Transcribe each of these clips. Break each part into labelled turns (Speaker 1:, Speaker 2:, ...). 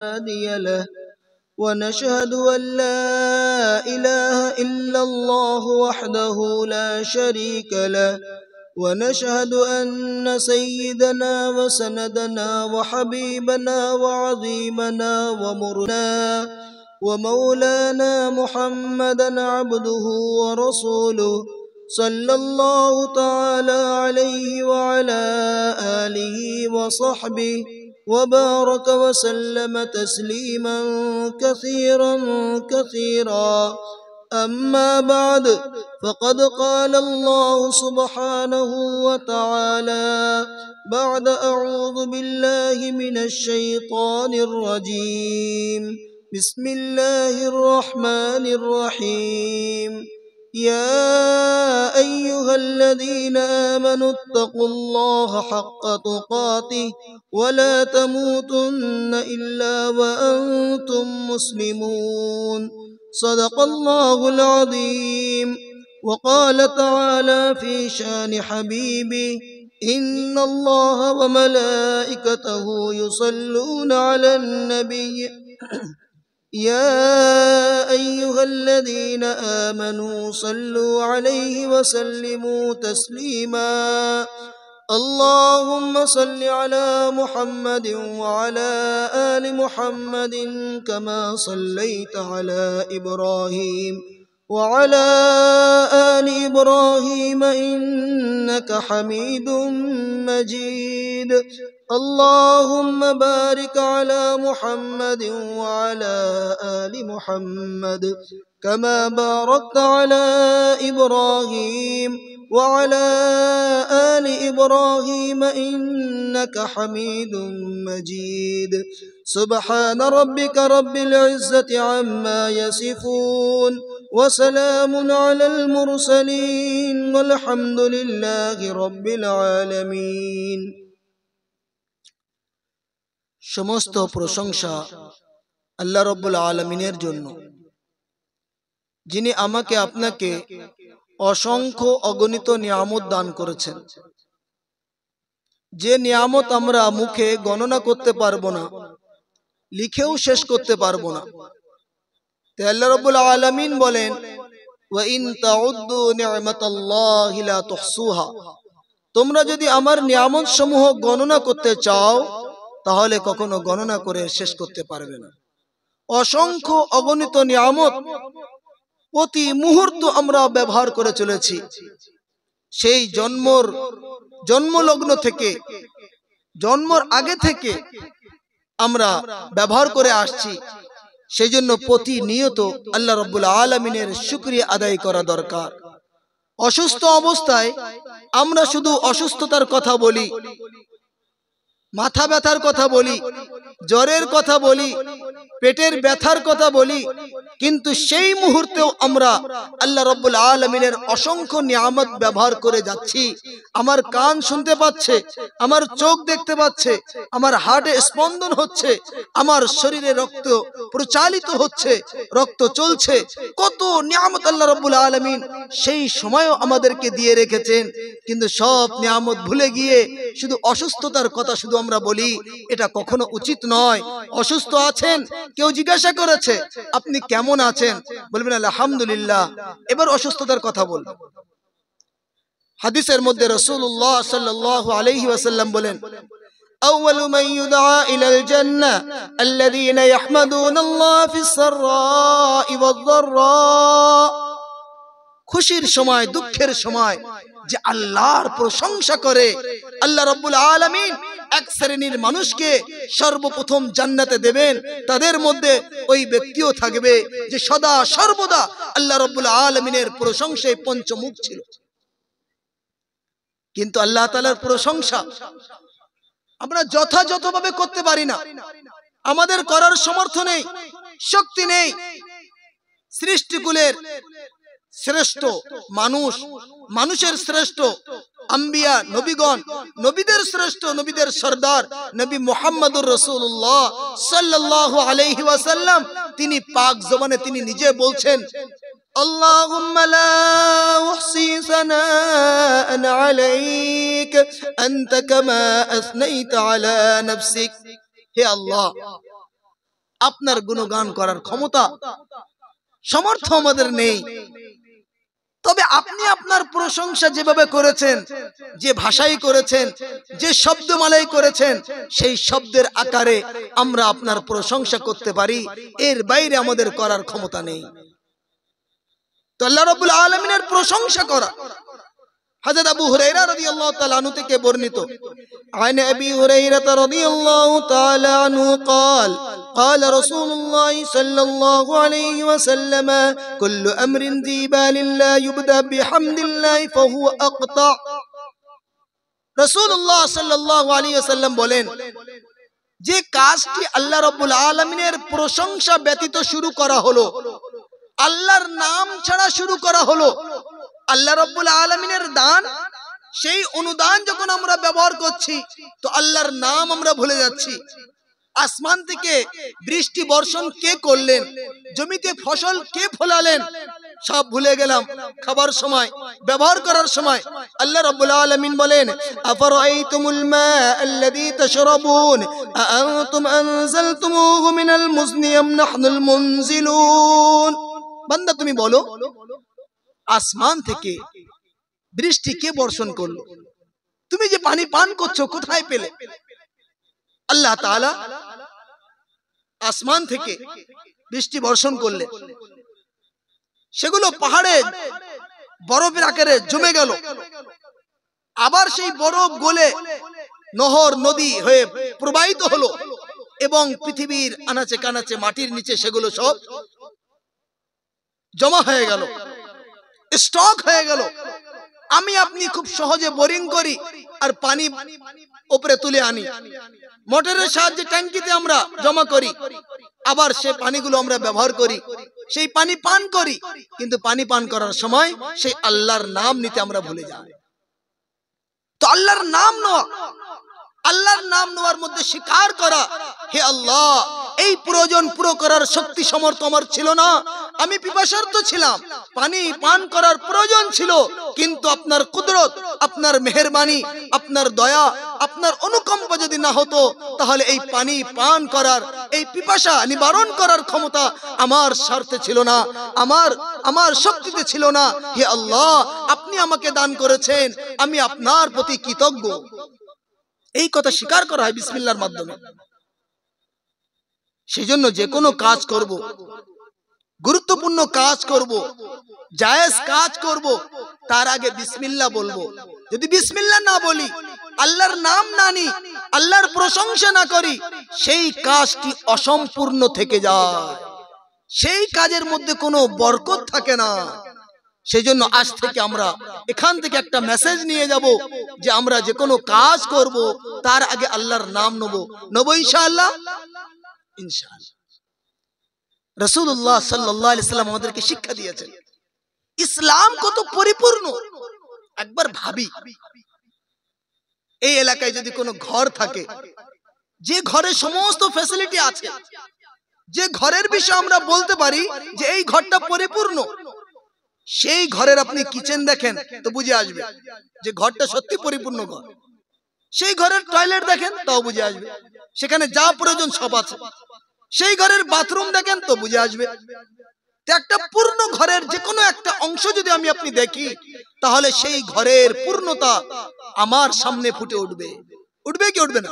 Speaker 1: هادي له ونشهد أن لا إله إلا الله وحده لا شريك له ونشهد أن سيدنا وسندنا وحبيبنا وعظيمنا ومرنا ومولانا محمدا عبده ورسوله صلى الله تعالى عليه وعلى آله وصحبه وبارك وسلم تسليما كثيرا كثيرا. أما بعد، فقد قال الله سبحانه وتعالى بعد أعوذ بالله من الشيطان الرجيم. بسم الله الرحمن الرحيم. يا أيها الذين آمنوا اتقوا الله حق تقاته ولا تموتن إلا وأنتم مسلمون. صدق الله العظيم. وقال تعالى في شان حبيبه: إن الله وملائكته يصلون على النبي يا أيها الذين آمنوا صلوا عليه وسلموا تسليما. اللهم صل على محمد وعلى آل محمد كما صليت على إبراهيم وعلى آل إبراهيم إنك حميد مجيد. اللهم بارك على محمد وعلى آل محمد كما باركت على إبراهيم وعلى آل إبراهيم إنك حميد مجيد. سبحان ربك رب العزة عما يصفون وسلام على المرسلين والحمد لله رب العالمين. সমস্ত প্রশংসা আল্লাহ রাব্বুল আলামিনের জন্য, যিনি আমাকে আপনাকে অসংখ্য অগণিত নিয়ামত দান করেছেন, যে নিয়ামত আমরা মুখে গণনা করতে পারবো না, লিখেও শেষ করতে পারবো না। তাই আল্লাহ রাব্বুল আলামিন বলেন, ওয়া ইন তাউদ্দু নি'মাতাল্লাহি লা তুহসুহা, তোমরা যদি আমার নিয়ামত সমূহ গণনা করতে চাও তাহলে কখনো গণনা করে শেষ করতে পারবে না। অসংখ্য অগণিত নিয়ামত প্রতি মুহূর্ত আমরা ব্যবহার করে চলেছি। সেই জন্মলগ্ন থেকে, জন্মের আগে থেকে আমরা ব্যবহার করে আসছি। সেই জন্য প্রতিনিয়ত আল্লাহ রাব্বুল আলামিনের শুকরিয়া আদায় করা দরকার। অসুস্থ অবস্থায় আমরা শুধু অসুস্থতার কথা বলি, মাথা ব্যথার কথা বলি, জ্বরের কথা বলি, পেটের ব্যথার কথা বলি, কিন্তু সেই মুহূর্তেও আমরা আল্লাহ রাব্বুল আলামিনের অসংখ্য নিয়ামত ব্যবহার করে যাচ্ছি। আমার কান শুনতে পাচ্ছে, আমার চোখ দেখতে পাচ্ছে, আমার হার্টে স্পন্দন হচ্ছে, আমার শরীরে রক্ত প্রচালিত হচ্ছে, রক্ত চলছে। কত নিয়ামত আল্লাহ রাব্বুল আলামিন সেই সময়ও আমাদেরকে দিয়ে রেখেছেন, কিন্তু সব নিয়ামত ভুলে গিয়ে শুধু অসুস্থতার কথা শুধু আমরা বলি। এটা কখনো উচিত নয়। অসুস্থ আছেন, কেউ জিজ্ঞাসা করেছে আপনি কেমন আছেন, বলবেন আলহামদুলিল্লাহ। এবার অসুস্থতার কথা বলবেন। হাদিসের মধ্যে রাসূলুল্লাহ সাল্লাল্লাহু আলাইহি ওয়াসাল্লাম বলেন, أول من يدعى إلى الجنة الذين يحمدون الله في السراء والضراء। খুশির সময়, দুঃখের সময় যে আল্লাহর প্রশংসা করে, আল্লাহ রাব্বুল আলামিন এক শ্রেণীর মানুষকে সর্বপ্রথম জান্নাতে দেবেন। তাদের মধ্যে ওই ব্যক্তিও থাকবে যে সদা সর্বদা আল্লাহ রাব্বুল আলামিনের প্রশংসায় পঞ্চমুখ ছিল। কিন্তু আল্লাহ তাআলার প্রশংসা আমরা যথাযথভাবে করতে পারি না। আমাদের করার সামর্থ্য নেই, শক্তি নেই। সৃষ্টিকুলের শ্রেষ্ঠ মানুষ, মানুষের শ্রেষ্ঠ আম্বিয়া নবীগণ, নবীদের শ্রেষ্ঠ, নবীদের সরদার নবী মুহাম্মদুর রাসূলুল্লাহ সাল্লাল্লাহু আলাইহি ওয়াসাল্লাম, তিনি পাক জবানে তিনি নিজে বলছেন, اللهم لا أحصي ثناء عليك أنت كما أثنيت على نفسك। হে আল্লাহ, আপনার গুণগান করার ক্ষমতা সামর্থ্য আমাদের নেই। তবে আপনি আপনার প্রশংসা যেভাবে করেছেন, যে ভাষাই করেছেন, যে শব্দমালাই করেছেন, সেই শব্দের আকারে আমরা আপনার প্রশংসা করতে পারি, এর বাইরে আমাদের করার ক্ষমতা নেই। তো আল্লাহ রাব্বুল আলামিনের প্রশংসা করা। হযরত আবু হুরায়রা রাদিয়াল্লাহু তাআলা আনহু থেকে বর্ণিত, আন আবি হুরায়রা রাদিয়াল্লাহু তাআলা আনহু قال قال رسول الله صلى الله عليه وسلم كل امر ذي بال لا يبدا بحمد الله فهو اقطع। রাসূলুল্লাহ সাল্লাল্লাহু আলাইহি ওয়াসাল্লাম বলেন, যে কাজটি আল্লাহ রাব্বুল আলামিনের প্রশংসা ব্যতীত শুরু করা হলো, আল্লাহর নাম ছাড়া শুরু করা হলো, আল্লাহ রাব্বুল আলামিনের দান, সেই অনুদান যখন আমরা ব্যবহার করছি তো আল্লাহর নাম আমরা ভুলে যাচ্ছি। আসমান থেকে বৃষ্টি বর্ষণ কে করলেন, জমিতে ফসল কে ফলালেন, সব ভুলে গেলাম। খাবার সময়, ব্যবহার করার সময় আল্লাহ রাব্বুল আলামিন বলেন, আফরাআইতুমুল মা আল্লাযী তাশরাবুন আআনতুম আনজালতুমুহু মিনাল মুজনি আম নাহনুল মুনজিলুন। বান্দা তুমি বলো, আসমান থেকে বৃষ্টি কে বর্ষণ করলো? তুমি যে পানি পান করছো কোথায় পেলে? আল্লাহ তাআলা আসমান থেকে বৃষ্টি বর্ষণ করলেন, সেগুলো পাহাড়ে বরফের আকারে জমে গেল, আবার সেই বরফ গলে নহর নদী হয়ে প্রবাহিত হলো এবং পৃথিবীর আনাচে কানাচে মাটির নিচে সেগুলো সব জমা হয়ে গেল, স্টক হয়ে গেল। আমি আপনি খুব সহজে বোরিং করি আর পানি উপরে তুলে আনি, মোটরের সাহায্যে ট্যাঙ্কিতে আমরা জমা করি, আবার সে পানিগুলো আমরা ব্যবহার করি, সেই পানি পান করি, কিন্তু পানি পান করার সময় সেই আল্লাহর নাম নিতে আমরা ভুলে যাই। তো আল্লাহর নাম নেওয়া, আল্লাহর নাম নেওয়ার মধ্যে স্বীকার করা, হে আল্লাহ, এই প্রয়োজন পুরো করার শক্তি সামর্থ্য আমার ছিল না, আমি পিপাসার্ত ছিলাম, পানি পান করার প্রয়োজন ছিল, কিন্তু আপনার কুদরত, আপনার মেহেরবানি, আপনার দয়া, আপনার অনুকম্পা যদি না হতো তাহলে এই পানি পান করার, এই পিপাসা নিবারণ করার ক্ষমতা আমার স্বার্থে ছিল না, আমার শক্তিতে ছিল না। হে আল্লাহ, আপনি আমাকে দান করেছেন, আমি আপনার প্রতি কৃতজ্ঞ। এই কথা স্বীকার করা হয় বিসমিল্লাহর মাধ্যমে। সেজন্য যে কোনো কাজ করব, গুরুত্বপূর্ণ কাজ করব, জায়েজ কাজ করব, তার আগে বিসমিল্লাহ বলবো। যদি বিসমিল্লাহ না বলি, আল্লাহর নাম না নিই, আল্লাহর প্রশংসা না করি, সেই কাজটি অসম্পূর্ণ থেকে যায়, সেই কাজের মধ্যে কোনো বরকত থাকে না। সেজন্য আজ থেকে আমরা এখান থেকে একটা মেসেজ নিয়ে যাব যে আমরা যে কোনো কাজ করব তার আগে আল্লাহর নাম নেব ইনশাআল্লাহ। ইনশাআল্লাহ রাসূলুল্লাহ সাল্লাল্লাহু আলাইহি সাল্লাম আমাদেরকে শিক্ষা দিয়েছেন, ইসলাম কত পরিপূর্ণ। একবার ভাবি, এই এলাকায় যদি কোনো ঘর থাকে, যে ঘরে সমস্ত ফ্যাসিলিটি আছে, যে ঘরের বিষয়ে আমরা বলতে পারি যে এই ঘরটা পরিপূর্ণ, সেই ঘরের আপনি কিচেন দেখেন তো বুঝে আসবে যে ঘরটা সত্যি পরিপূর্ণ ঘর। সেই ঘরের টয়লেট দেখেন তাও বুঝে আসবে সেখানে যা প্রয়োজন সব আছে। সেই ঘরের বাথরুম দেখেন তো বুঝে আসবে। একটা পূর্ণ ঘরের যে কোনো একটা অংশ যদি আমি আপনি দেখি তাহলে সেই ঘরের পূর্ণতা আমার সামনে ফুটে উঠবে। উঠবে কি উঠবে না?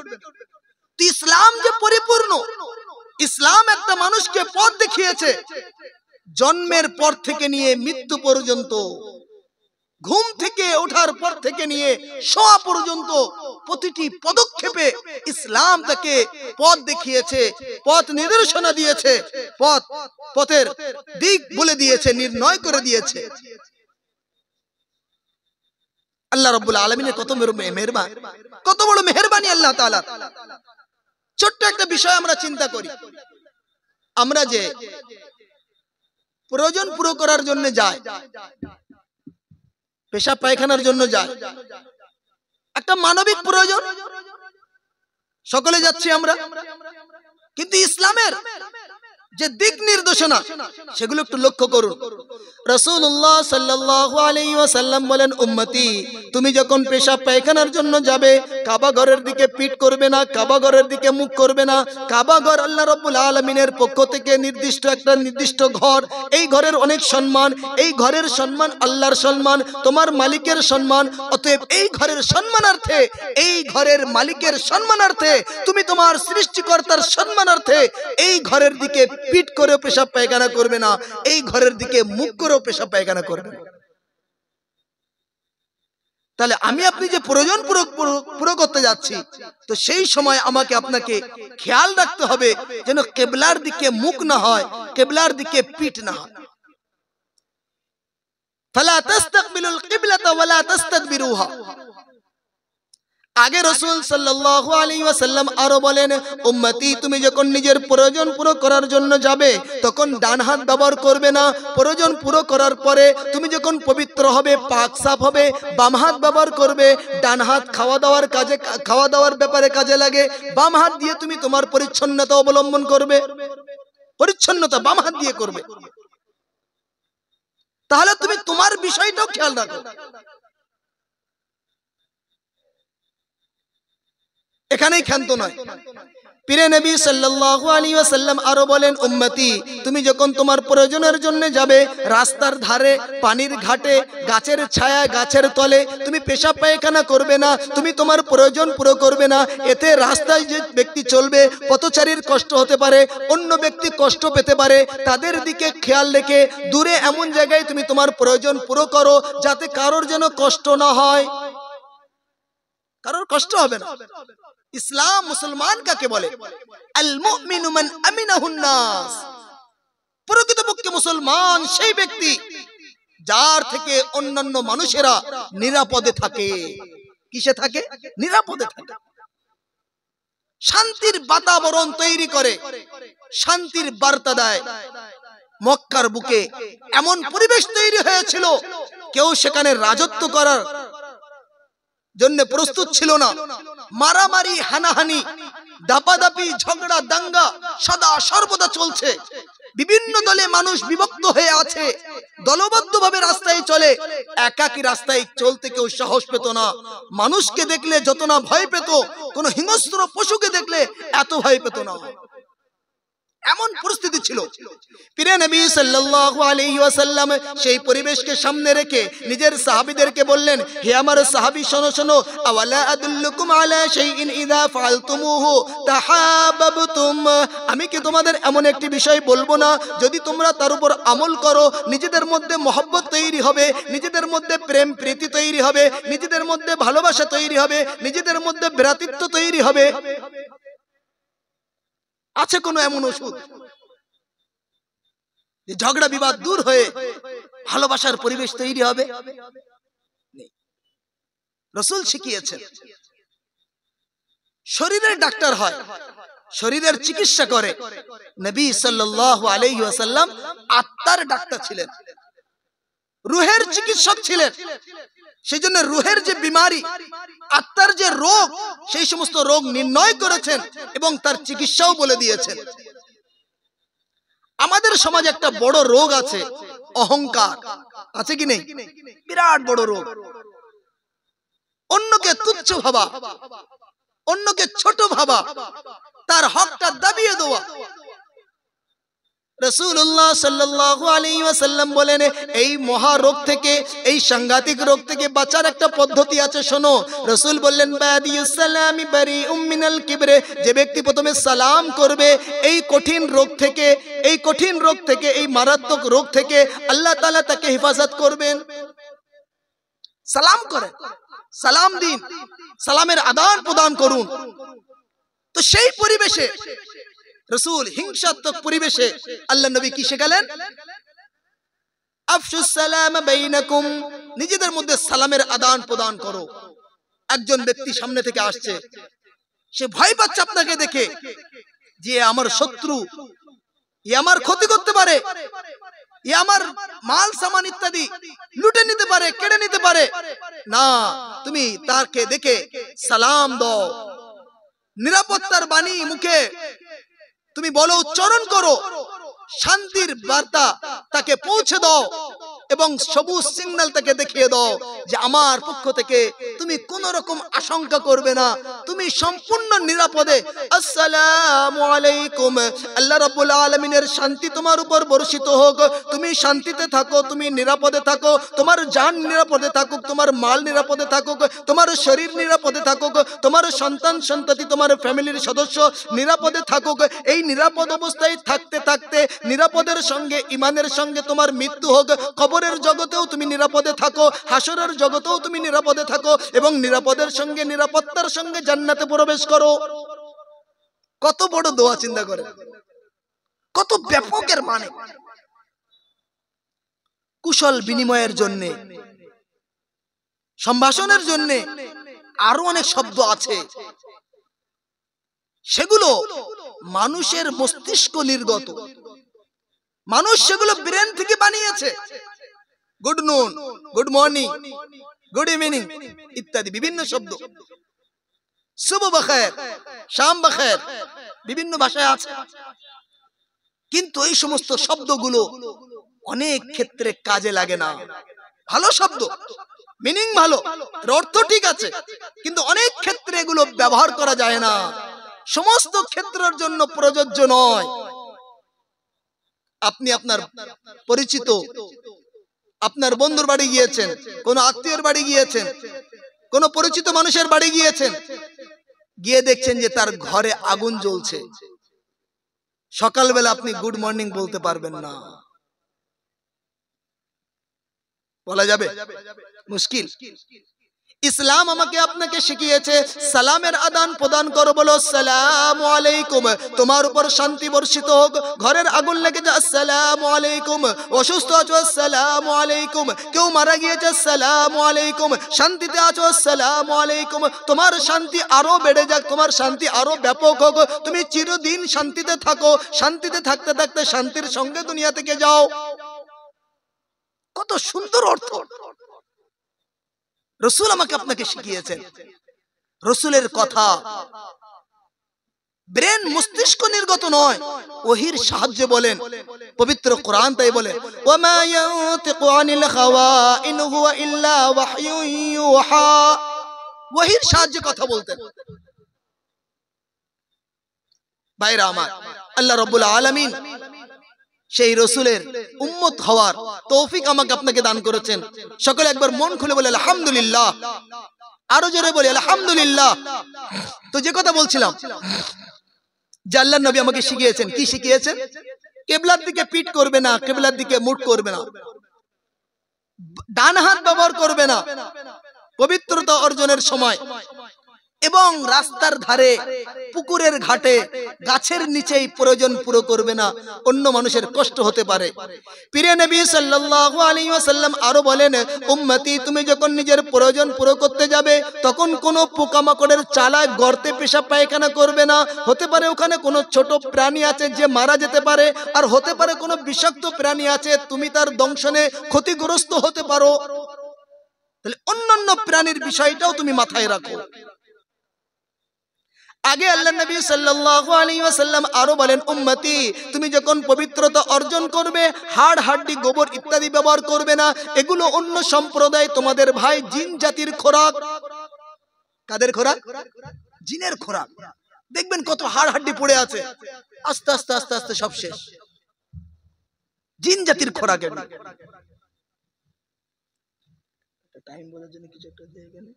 Speaker 1: ইসলাম যে পরিপূর্ণ, ইসলাম একটা মানুষকে পথ দেখিয়েছে জন্মের পর থেকে নিয়ে মৃত্যু পর্যন্ত, ঘুম থেকে ওঠার পর থেকে নিয়ে শোয়া পর্যন্ত প্রতিটি পদক্ষেপে ইসলাম তাকে পথ দেখিয়েছে, পথ নির্দেশনা দিয়েছে, পথের দিক বলে দিয়েছে, নির্ণয় করে দিয়েছে। আল্লাহ রাব্বুল আলামিনের কত মেহেরবান, কত বড় মেহেরবানি আল্লাহ তাআলা। ছোট্ট একটা বিষয় আমরা চিন্তা করি, আমরা যে প্রয়োজন পুরো করার জন্য যায়, পেশাব পায়খানার জন্য যায়, একটা মানবিক প্রয়োজন, সকলে যাচ্ছি আমরা, কিন্তু ইসলামের যে দিক নির্দেশনা সেগুলো একটু লক্ষ্য করুন। রাসূলুল্লাহ সাল্লাল্লাহু আলাইহি ওয়াসাল্লাম বলেন, উম্মতি তুমি যখন পেশাব পায়খানার জন্য যাবে, কাবা ঘরের দিকে পিঠ করবে না, কাবা ঘরের দিকে মুখ করবে না। কাবা ঘর আল্লাহ রাব্বুল আলামিনের পক্ষ থেকে নির্দিষ্ট ঘর। এই ঘরের অনেক সম্মান, এই ঘরের সম্মান আল্লাহর সম্মান, তোমার মালিকের সম্মান। অতএব এই ঘরের সম্মানার্থে, এই ঘরের মালিকের সম্মানার্থে, তুমি তোমার সৃষ্টিকর্তার সম্মানার্থে এই ঘরের দিকে পিঠ করে পেশাব পায়খানা করবে না, এই ঘরের দিকে মুখ করেও পেশাব পায়খানা করবে না। তাহলে আমি আপনি যে প্রয়োজন পুরো করতে যাচ্ছি, তো সেই সময় আমাকে আপনাকে খেয়াল রাখতে হবে যেন কিবলার দিকে মুখ না হয়, কিবলার দিকে পিঠ না হয়। ফালা তাস্তাকবিলুল কিবলাতা ওয়ালা তাস্তাদবিরুহা। আগে রাসূল সাল্লাল্লাহু আলাইহি ওয়াসাল্লাম আরো বলেন, উম্মতি তুমি যখন নিজের প্রয়োজন পুরো করার জন্য যাবে তখন ডান হাত ব্যবহার করবে না। প্রয়োজন পুরো করার পরে তুমি যখন পবিত্র হবে, পাক সাফ হবে, বাম হাত ব্যবহার করবে। ডান হাত খাওয়া দাওয়ার ব্যাপারে কাজে লাগে, বাম হাত দিয়ে তুমি তোমার পরিচ্ছন্নতা অবলম্বন করবে। পরিচ্ছন্নতা বাম হাত দিয়ে করবে। তাহলে তুমি তোমার বিষয়টাও খেয়াল রাখো। এখানেই ক্ষান্ত নয়। পীরে নবী সাল্লাল্লাহু আলাইহি ওয়াসাল্লাম আরো বলেন, উম্মতি তুমি যখন তোমার প্রয়োজনের জন্য যাবে, রাস্তার ধারে, পানির ঘাটে, গাছের ছায়া, গাছের তলে তুমি পেশাব পায়খানা করবে না, তুমি তোমার প্রয়োজন পুরো করবে না। এতে রাস্তায় যে ব্যক্তি চলবে, পথচারীর কষ্ট হতে পারে, অন্য ব্যক্তি কষ্ট পেতে পারে। তাদের দিকে খেয়াল রেখে দূরে এমন জায়গায় তুমি তোমার প্রয়োজন পুরো করো যাতে কারোর যেন কষ্ট না হয়, কারোর কষ্ট হবে না। ইসলাম মুসলমান কাকে বলে? আল মুমিনু মান আমিনাহুন নাস। প্রকৃতপক্ষে মুসলমান সেই ব্যক্তি যার থেকে অন্যান্য মানুষেরা নিরাপদে থাকে। কিসে থাকে? নিরাপদে থাকে। শান্তির বাতাবরণ তৈরি করে, শান্তির বার্তা দেয়। মক্কার বুকে এমন পরিবেশ তৈরি হয়েছিল, কেউ সেখানে রাজত্ব করার জন্য প্রস্তুত ছিল না। মারামারি, হানাহানি, দাপাদাপি, ঝগড়া, দাঙ্গা সদা সর্বদা চলছে। বিভিন্ন দলে মানুষ বিভক্ত হয়ে আছে, দলবদ্ধভাবে রাস্তায় চলে। একাকী রাস্তায় চলতে কেউ সাহস পেত না। মানুষকে দেখলে যত না ভয় পেত, কোন হিংস্র পশুকে দেখলে এত ভয় পেত না। এমন পরিস্থিতি ছিল। পীরে নবী সাল্লাল্লাহু আলাইহি ওয়াসাল্লাম সেই পরিবেশকে সামনে রেখে নিজের সাহাবীদেরকে বললেন, হে আমার সাহাবী শোনো শোনো, আওয়ালা আদুল্লুকুম আলা শাইইন ইযা ফাআলতুমুহু তাহাব্বাবতুম। আমি কি তোমাদের এমন একটি বিষয় বলবো না, যদি তোমরা তার উপর আমল করো নিজেদের মধ্যে মহব্বত তৈরি হবে, নিজেদের মধ্যে প্রেম প্রীতি তৈরি হবে, নিজেদের মধ্যে ভালোবাসা তৈরি হবে, নিজেদের মধ্যে ভ্রাতৃত্ব তৈরি হবে। আছে কোনো এমন ওষুধ যে ঝগড়া বিবাদ দূর হয়ে ভালোবাসার পরিবেশ তৈরি হবে? রাসূল শিখিয়েছেন। শরীরের ডাক্তার হয়, শরীরের চিকিৎসা করে। নবী সাল্লাল্লাহু আলাইহি ওয়াসাল্লাম আত্মার ডাক্তার ছিলেন, রূহের চিকিৎসক ছিলেন। সেজন্য রূহের যে বিমারি, আত্মার যে রোগ, সেই সমস্ত রোগ নির্ণয় করেছেন এবং তার চিকিৎসাও বলে দিয়েছেন। আমাদের সমাজে একটা বড় রোগ আছে, অহংকার। আছে কি নেই? বিরাট বড় রোগ। অন্যকে তুচ্ছ ভাবা, অন্যকে ছোট ভাবা, তার হকটা দাবিয়ে দেওয়া। রাসূলুল্লাহ সাল্লাল্লাহু আলাইহি ওয়াসাল্লাম বলেন, এই মহা রোগ থেকে, এই সাংঘাতিক রোগ থেকে বাঁচার একটা পদ্ধতি আছে, শোনো। রাসূল বললেন, বাদিউস সালামি বারিউম মিনাল কিবরে। যে ব্যক্তি প্রথমে সালাম করবে, এই কঠিন রোগ থেকে, এই কঠিন রোগ থেকে, এই মারাত্মক রোগ থেকে আল্লাহ তাআলা তাকে হেফাজত করবেন। সালাম করেন, সালাম দিন, সালামের আদান প্রদান করুন। তো সেই পরিবেশে রাসূল হিংসাত্মক পরিবেশে আল্লাহ নবী কি শেখালেন? আফশুস সালাম বাইনাকুম, নিজেদের মধ্যে সালামের আদান প্রদান করো। একজন ব্যক্তি সামনে থেকে আসছে, সে ভয় পাচ্ছে আপনাকে দেখে যে আমার শত্রু, এ আমার ক্ষতি করতে পারে, এ আমার মাল সামান ইত্যাদি লুটে নিতে পারে, কেড়ে নিতে পারে। না, তুমি তাকে দেখে সালাম দাও, নিরাপত্তার বাণী মুখে তুমি বলো, উচ্চারণ করো, শান্তির বার্তা তাকে পৌঁছে দাও এবং সবুজ সিগন্যাল তাকে দেখিয়ে দাও যে আমার পক্ষ থেকে তুমি কোন রকম আশঙ্কা করবে না, তুমি সম্পূর্ণ নিরাপদে। আসসালামু আলাইকুম, আল্লাহ রাব্বুল আলামিনের শান্তি তোমার উপর বর্ষিত হোক, তুমি শান্তিতে থাকো, তুমি নিরাপদে থাকো, তোমার জান নিরাপদে থাকুক, তোমার মাল নিরাপদে থাকুক, তোমার শরীর নিরাপদে থাকুক, তোমার সন্তান সন্ততি, তোমার ফ্যামিলির সদস্য নিরাপদে থাকুক। এই নিরাপদ অবস্থায় থাকতে থাকতে নিরাপদের সঙ্গে ঈমানের সঙ্গে তোমার মৃত্যু হোক, কবরের জগতেও তুমি নিরাপদে থাকো, হাসরের জগতেও তুমি নিরাপদে থাকো এবং নিরাপদের সঙ্গে নিরাপত্তার সঙ্গে জান্নাতে প্রবেশ করো। কত বড় দোয়া, চিন্তা করে, কত ব্যাপকের মানে। কুশল বিনিময়ের জন্য, সম্ভাষণের জন্য আরো অনেক শব্দ আছে, সেগুলো মানুষের মস্তিষ্ক নির্গত, মানুষ সেগুলো ব্রেন থেকে বানিয়েছে। গুড নুন, গুড মর্নিং, গুড ইভিনিং ইত্যাদি বিভিন্ন শব্দ, সুবহ বখের, শাম বখের, বিভিন্ন ভাষায় আছে। কিন্তু এই সমস্ত শব্দগুলো অনেক ক্ষেত্রে কাজে লাগে না। ভালো শব্দ, মিনিং ভালো, অর্থ ঠিক আছে, কিন্তু অনেক ক্ষেত্রে এগুলো ব্যবহার করা যায় না, সমস্ত ক্ষেত্রের জন্য প্রযোজ্য নয়। আপনি আপনার পরিচিত, আপনার বন্ধুর বাড়ি গিয়েছেন, কোন আত্মীয়ের বাড়ি গিয়েছেন, কোন পরিচিত মানুষের বাড়ি গিয়েছেন, গিয়ে দেখছেন যে তার ঘরে আগুন জ্বলছে। সকালবেলা আপনি গুড মর্নিং বলতে পারবেন না, বলা যাবে? মুশকিল। ইসলাম আমাকে আপনাকে শিখিয়েছে সালামের আদান প্রদান করো, বলো আসসালামু আলাইকুম, তোমার উপর শান্তি বর্ষিত হোক। ঘরের আগুন লেগেছে, আসসালামু আলাইকুম। অসুস্থ আছো, আসসালামু আলাইকুম। কেউ মারা গিয়েছে, আসসালামু আলাইকুম। শান্তিতে আছো, আসসালামু আলাইকুম। তোমার শান্তি আরো বেড়ে যাক, তোমার শান্তি আরো ব্যাপক হোক, তুমি চিরদিন শান্তিতে থাকো, শান্তিতে থাকতে থাকতে শান্তির সঙ্গে দুনিয়া থেকে যাও। কত সুন্দর অর্থ রাসূল আমাকে আপনাকে শিখিয়েছেন। রাসূলের কথা ব্রেন মস্তিষ্ক নির্গত নয়, ওহির সাহায্যে বলেন। পবিত্র কোরআন তাই বলে, ওয়ামা ইয়ানতিকু আনিল হাওয়া ইন হুয়া ইল্লা ওয়াহয়ুন ইউহা, ওহির সাহায্যে কথা বলতেন। ভাইরা আমার, আল্লাহ রাব্বুল আলামিন সেই রাসূলের উম্মত হওয়ার তৌফিক আমাকে আপনাকে দান করেছেন। সকলে একবার মন খুলে বলে আলহামদুলিল্লাহ, আরো জোরে বলি আলহামদুলিল্লাহ। তো যে কথা বলছিলাম, যে আল্লাহর নবী আমাকে শিখিয়েছেন, কি শিখিয়েছেন? কিবলার দিকে পিঠ করবে না, কিবলার দিকে মুখ করবে না, ডান হাত ব্যবহার করবে না পবিত্রতা অর্জনের সময়, এবং রাস্তার ধারে, পুকুরের ঘাটে, গাছের নিচেই প্রয়োজন পুরো করবে না, অন্য মানুষের কষ্ট হতে পারে। প্রিয় নবী সাল্লাল্লাহু আলাইহি ওয়াসাল্লাম আরো বলেন, উম্মতি তুমি যখন নিজের প্রয়োজন পুরো করতে যাবে তখন কোনো পোকামাকড়ের চালায় গর্তে পেশাব পায়খানা করবে না। হতে পারে ওখানে কোনো ছোট প্রাণী আছে যে মারা যেতে পারে, আর হতে পারে কোনো বিষাক্ত প্রাণী আছে, তুমি তার দংশনে ক্ষতিগ্রস্ত হতে পারো। তাহলে অন্যান্য প্রাণীর বিষয়টাও তুমি মাথায় রাখো। আগে আল্লাহ নবী সাল্লাল্লাহু আলাইহি ওয়াসাল্লাম আরো বলেন, উম্মতি তুমি যখন পবিত্রতা অর্জন করবে হাড় হাড্ডি গোবর ইত্যাদি ব্যবহার করবে না, এগুলো অন্য সম্প্রদায় তোমাদের ভাই জিন জাতির খোরাক। কাদের খোরাক? জিনের খোরাক। দেখবেন কত হাড় হাড্ডি পড়ে আছে, আস্তে আস্তে আস্তে আস্তে সব শেষ, জিন জাতির খোরাক। টাইম বলার জন্য কিছু একটা দিয়ে গেলে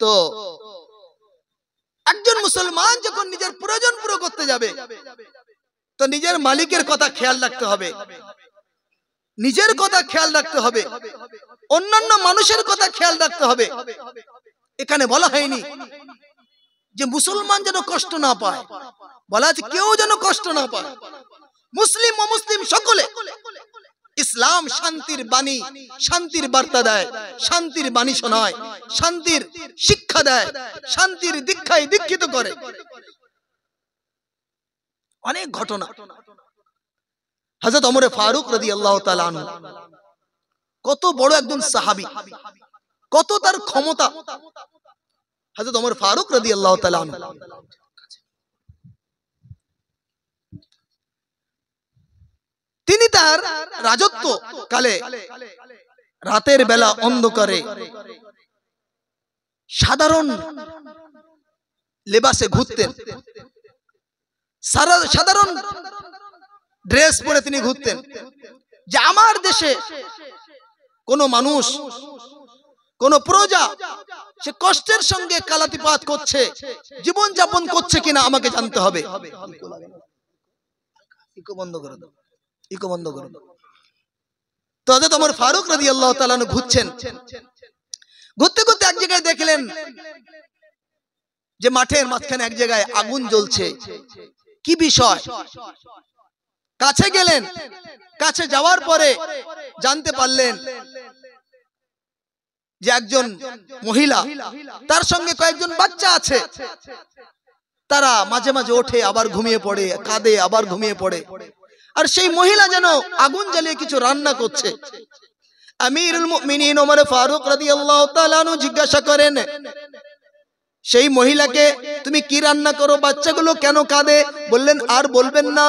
Speaker 1: তো একজন মুসলমান যখন নিজের প্রয়োজন পুরো করতে যাবে তো নিজের মালিকের কথা খেয়াল রাখতে হবে, নিজের কথা খেয়াল রাখতে হবে, অন্যান্য মানুষের কথা খেয়াল রাখতে হবে। এখানে বলা হয়নি যে মুসলমান যেন কষ্ট না পায়, বলা আছে কেউ যেন কষ্ট না পায়, মুসলিম অমুসলিম সকলে। ইসলাম শান্তির বাণী, শান্তির বার্তা দেয়, শান্তির বাণী শোনায়, শান্তির শিক্ষা দেয়, শান্তির দীক্ষায় দীক্ষিত করে। অনেক ঘটনা। হযরত ওমর ফারুক রাদিয়াল্লাহু তাআলা আনহু কত বড় একজন সাহাবী, কত তার ক্ষমতা। হযরত ওমর ফারুক রাদিয়াল্লাহু তাআলা আনহু তার রাজত্ব কালে রাতের বেলা অন্ধকারে সাধারণ লেবাসে ঘুরতেন, সাধারণ ড্রেস পরে তিনি ঘুরতেন, যে আমার দেশে কোন মানুষ, কোন প্রজা সে কষ্টের সঙ্গে কালাতিপাত করছে, জীবন যাপন করছে কিনা আমাকে জানতে হবে। ইকো বন্ধ করে দাও, ইকো বন্ধ করে দাও। তো হযরত ওমর ফারুক রাদিয়াল্লাহু তাআলা আনহু ঘুরছেন, ঘুরতে ঘুরতে এক জায়গায় দেখলেন যে মাঠের মাঝখানে এক জায়গায় আগুন জ্বলছে। কি বিষয়? কাছে গেলেন, কাছে যাওয়ার পরে জানতে পারলেন যে একজন মহিলা, তার সঙ্গে কয়েকজন বাচ্চা আছে। তারা মাঝে মাঝে ওঠে, আবার ঘুমিয়ে পড়ে, কাঁদে, আবার ঘুমিয়ে পড়ে। আর সেই মহিলা যেন আগুন জ্বালিয়ে কিছু রান্না করছে। আমিরুল মুমিনিন ওমর ফারুক রাদিয়াল্লাহু তাআলা আনহু জিজ্ঞাসা করেন সেই মহিলাকে, তুমি কি রান্না করো? বাচ্চাগুলো কেন কাঁদে? বললেন, আর বলবেন না,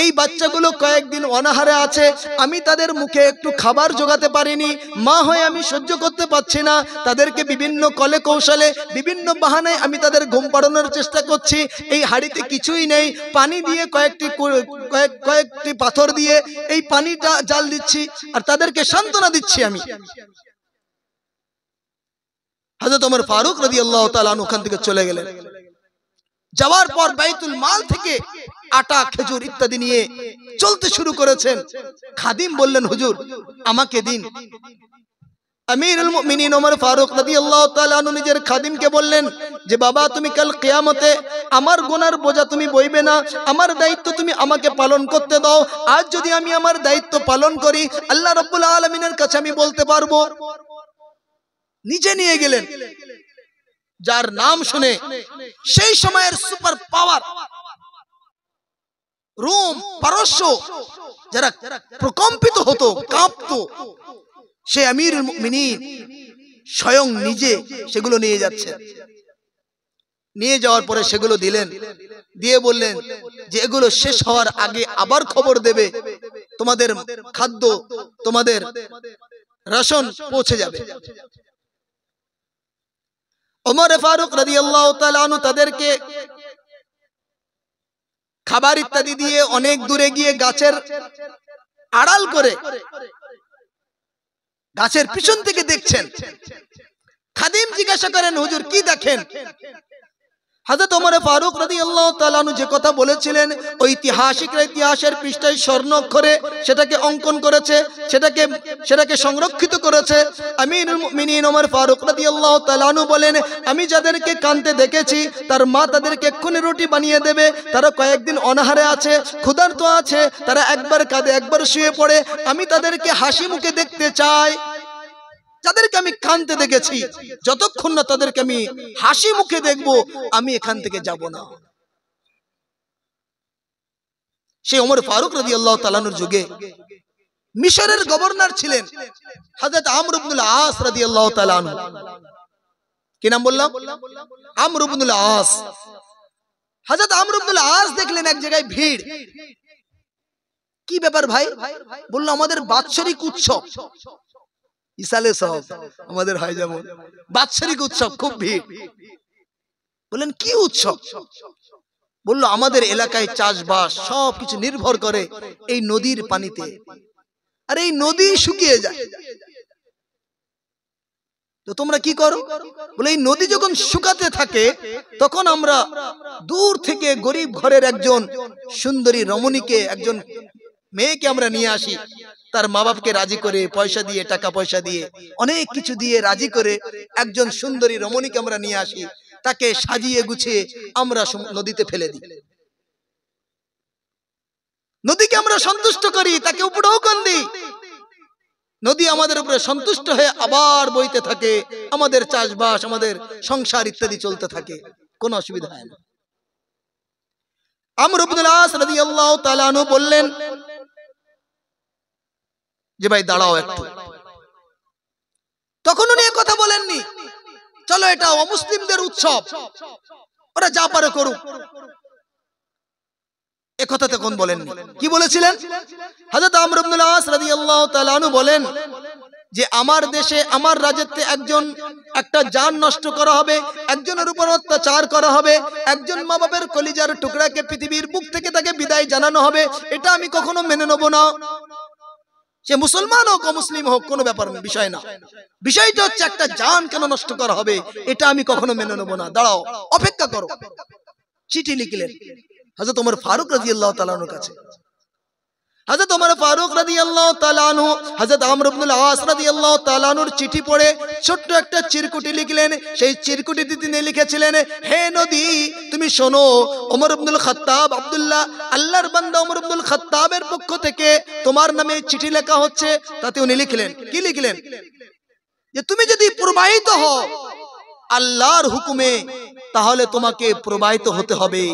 Speaker 1: এই বাচ্চাগুলো কয়েকদিন অনাহারে আছে, আমি তাদের মুখে একটু খাবার জোগাতে পারিনি, মা হয়ে আমি সহ্য করতে পারছি না, তাদেরকে বিভিন্ন কলে কৌশলে, বিভিন্ন বাহানায় আমি তাদের ঘুম পাড়ানোর চেষ্টা করছি। এই হাঁড়িতে কিছুই নেই, পানি দিয়ে কয়েকটি পাথর দিয়ে এই পানিটা জাল দিচ্ছি আর তাদেরকে সান্ত্বনা দিচ্ছি আমি। হযরত ওমর ফারুক রাদিয়াল্লাহু তাআলা আনহু ওখান থেকে চলে গেলেন। যাওয়ার পর বাইতুল মাল থেকে আটা, খেজুর ইত্যাদি নিয়ে চলতে শুরু করেছেন। খাদিম বললেন, হুজুর আমাকে দিন। আমিরুল মুমিনিন ওমর ফারুক রাদিয়াল্লাহু তাআলা আনহু নিজের খাদিমকে বললেন যে, বাবা তুমি কাল কিয়ামতে আমার গুনার বোঝা তুমি বইবে না, আমার দায়িত্ব তুমি আমাকে পালন করতে দাও। আজ যদি আমি আমার দায়িত্ব পালন করি, আল্লাহ রাব্বুল আলামিনের কাছে আমি বলতে পারবো। নিজে নিয়ে গেলেন। যার নাম শুনে সেই সময়ের সুপার পাওয়ার রোম, পারস্য যারা প্রকম্পিত হতো, কাঁপতো, সে আমিরুল মুমিনিন স্বয়ং নিজে সেগুলো নিয়ে যাচ্ছে। নিয়ে যাওয়ার পরে সেগুলো দিলেন, দিয়ে বললেন যে এগুলো শেষ হওয়ার আগে আবার খবর দেবে, তোমাদের খাদ্য, তোমাদের রাশন পৌঁছে যাবে। ওমর ফারুক রাদিয়াল্লাহু তাআলা আনহু তাদেরকে খাবার ইত্যাদি দিয়ে অনেক দূরে গিয়ে গাছের আড়াল করে গাছের পিছন থেকে দেখছেন। খাদিম জিজ্ঞাসা করেন, হুজুর কি দেখেন? হযরত ওমর ফারুক রাদিয়াল্লাহু তাআলা আনহু যে কথা বলেছিলেন, ঐতিহাসিকরা ইতিহাসের পৃষ্ঠায় স্বর্ণ অক্ষরে সেটাকে অঙ্কন করেছে, সেটাকে সংরক্ষিত করেছে। আমিরুল মুমিনিন ওমর ফারুক রাদিয়াল্লাহু তাআলা আনহু বলেন, আমি যাদেরকে কাঁদতে দেখেছি তার মা তাদেরকে এক্ষুনি রুটি বানিয়ে দেবে। তারা কয়েকদিন অনাহারে আছে, ক্ষুধার্ত আছে, তারা একবার কাঁদে একবার শুয়ে পড়ে। আমি তাদেরকে হাসি মুখে দেখতে চাই। যাদেরকে আমি কাঁদতে দেখেছি, যতক্ষণ না তাদেরকে আমি হাসি মুখে দেখবো, আমি এখান থেকে যাব না। সেই ওমর ফারুক রাদিয়াল্লাহু তাআলা আনহুর যুগে মিশরের গভর্নর ছিলেন হযরত আমর ইবনুল আস রাদিয়াল্লাহু তাআলা আনহু। কি নাম বললাম? আমর ইবনুল আস। হযরত আমর ইবনুল আস দেখলেন এক জায়গায় ভিড়। কি ব্যাপার ভাই? বলল, আমাদের বাৎসরিক উৎসব, ইসালে সব আমাদের হয় যেমন বাৎসরিক উৎসব, খুব ভিড়। বললেন, কি উৎসব? বলল, আমাদের এলাকায় চাষবাস সবকিছু নির্ভর করে এই নদীর পানিতে, আর এই নদী শুকিয়ে যায়, তো তোমরা কি করো? বলে, এই নদী যখন শুকাতে থাকে তখন আমরা দূর থেকে গরিব ঘরের একজন সুন্দরী রমণীকে, একজন মেয়েকে আমরা নিয়ে আসি, তার মা বাপকে রাজি করে, পয়সা দিয়ে, টাকা পয়সা দিয়ে, অনেক কিছু দিয়ে রাজি করে একজন সুন্দরী রমণীকে আমরা নিয়ে আসি, তাকে সাজিয়ে গুছিয়ে আমরা নদীতে ফেলে দিই। নদীকে আমরা সন্তুষ্ট করি, তাকে উপঢৌকন দিই। নদী আমাদের উপরে সন্তুষ্ট হয়ে আবার বইতে থাকে, আমাদের চাষবাস, আমাদের সংসার ইত্যাদি চলতে থাকে, কোনো অসুবিধা হয় না। আমর ইবনুল আস রাদিয়াল্লাহু তাআলা আনহু বললেন যে, ভাই দাঁড়াও একটু। তখন উনি এই কথা বলেননি, চলো এটা অমুসলিমদের উৎসব, ওরা যা পারে করুক। একথা তখন বলেননি। কি বলেছিলেন? হযরত আমর ইবনুল আস রাদিয়াল্লাহু তাআলা আনহু বলেন যে আমার দেশে আমার রাজত্বে একটা জান নষ্ট করা হবে, একজনের উপর অত্যাচার করা হবে, একজন মা বাবার কলিজার টুকরাকে পৃথিবীর বুক থেকে তাকে বিদায় জানানো হবে, এটা আমি কখনো মেনে নেব না। সে মুসলমান হোক অমুসলিম হোক কোনো ব্যাপার না, বিষয় না। বিষয়টা হচ্ছে একটা জান কেন নষ্ট করা হবে, এটা আমি কখনো মেনে নেব না। দাঁড়াও, অপেক্ষা করো। চিঠি লিখলেন হযরত ওমর ফারুক রাদিয়াল্লাহু তাআলা আনহুর কাছে। হযরত ওমর ফারুক রাদিয়াল্লাহু তাআলা আনহু হযরত আমর ইবনুল আস রাদিয়াল্লাহু তাআলা আনহুর চিঠি পড়ে ছোট্ট একটা চিরকুটি লিখলেন। সেই চিরকুটিতে তিনি লিখেছিলেন, হে নদী তুমি শোনো, ওমর ইবনুল খাত্তাব আব্দুল্লাহ আল্লাহর বান্দা ওমর ইবনুল খাত্তাবের পক্ষ থেকে তোমার নামে চিঠি লেখা হচ্ছে। তাতে উনি লিখলেন, কি লিখলেন? যে তুমি যদি প্রবাহিত হও আল্লাহর হুকুমে, তাহলে তোমাকে প্রবাহিত হতে হবে।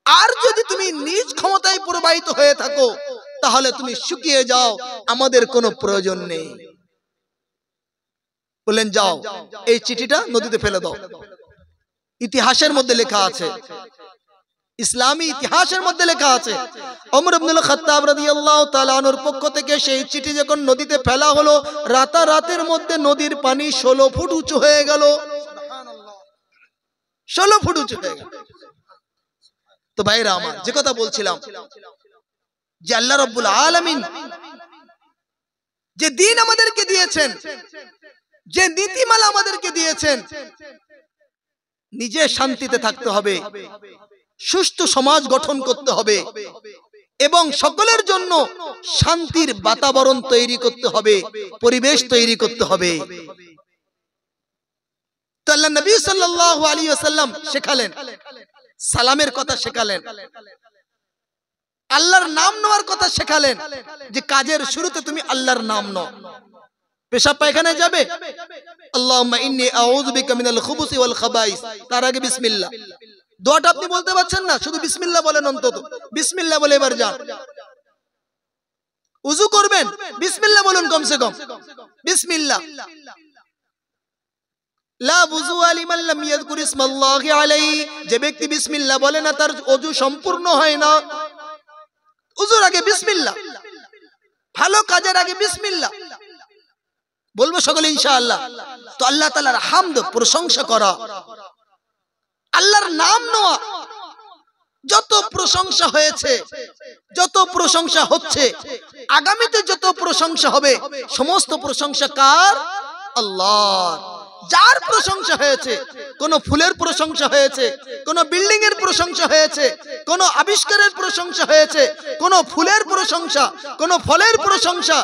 Speaker 1: আর যদি তুমি নিজ ক্ষমতায় প্রবাহিত হয়ে থাকো, তাহলে তুমি শুকিয়ে যাও, আমাদের কোনো প্রয়োজন নেই। বললেন যাও, এই চিঠিটা নদীতে ফেলে দাও। ইতিহাসের মধ্যে লেখা আছে, ইসলামী ইতিহাসের মধ্যে লেখা আছে, ওমর ইবনুল খাত্তাব রাদিয়াল্লাহু তাআলা আনহুর পক্ষ থেকে সেই চিঠি যখন নদীতে ফেলা হলো, রাতারাতের মধ্যে নদীর পানি 16 ফুট উঁচু হয়ে গেল। সুবহানাল্লাহ, 16 ফুট উঁচু হয়ে গেল। তো ভাইরা আমার, যে কথা বলছিলাম যে আল্লাহ রাব্বুল আলামিন যে দিন আমাদেরকে দিয়েছেন, যে নীতিমালা আমাদেরকে দিয়েছেন, নিজে শান্তিতে থাকতে হবে, সুষ্ঠু সমাজ গঠন করতে হবে এবং সকলের জন্য শান্তির বাতাবরণ তৈরি করতে হবে, পরিবেশ তৈরি করতে হবে। তো আল্লাহ নবী সাল্লাল্লাহু আলাইহি ওয়াসাল্লাম শেখালেন, সালামের কথা শেখালেন, আল্লাহর নাম নেওয়ার কথা শেখালেন, যে কাজের শুরুতে তুমি আল্লাহর নাম নাও। পেশাব পায়খানায় যাবে, আল্লাহুম্মা ইন্নী আউযু বিকা মিনাল খুবুসি ওয়াল খাবাইস, তার আগে বিসমিল্লাহ। দোয়াটা আপনি বলতে পারছেন না, শুধু বিসমিল্লাহ বলেন, অন্তত বিসমিল্লাহ বলে এবার যান। উযু করবেন, বিসমিল্লাহ বলুন কমসে কম, বিসমিল্লাহ। লা বুযু লিমান লাম ইয়াযকুর ইসমাল্লাহি আলাইহি, যে ব্যক্তি বিসমিল্লাহ বলে না তার ওযু সম্পূর্ণ হয় না। ওযুর আগে বিসমিল্লাহ, ভালো কাজের আগে বিসমিল্লাহ বলবো সকলে ইনশাআল্লাহ। তো আল্লাহ তাআলার হামদ, প্রশংসা করা, আল্লাহর নাম নেওয়া, যত প্রশংসা হয়েছে, যত প্রশংসা হচ্ছে, আগামীতে যত প্রশংসা হবে, সমস্ত প্রশংসা কার? আল্লাহর। যার প্রশংসা হয়েছে, কোন ফুলের প্রশংসা হয়েছে, কোন বিল্ডিং এর প্রশংসা হয়েছে, কোন আবিষ্কারের প্রশংসা হয়েছে, কোন ফুলের প্রশংসা, কোন ফলের প্রশংসা,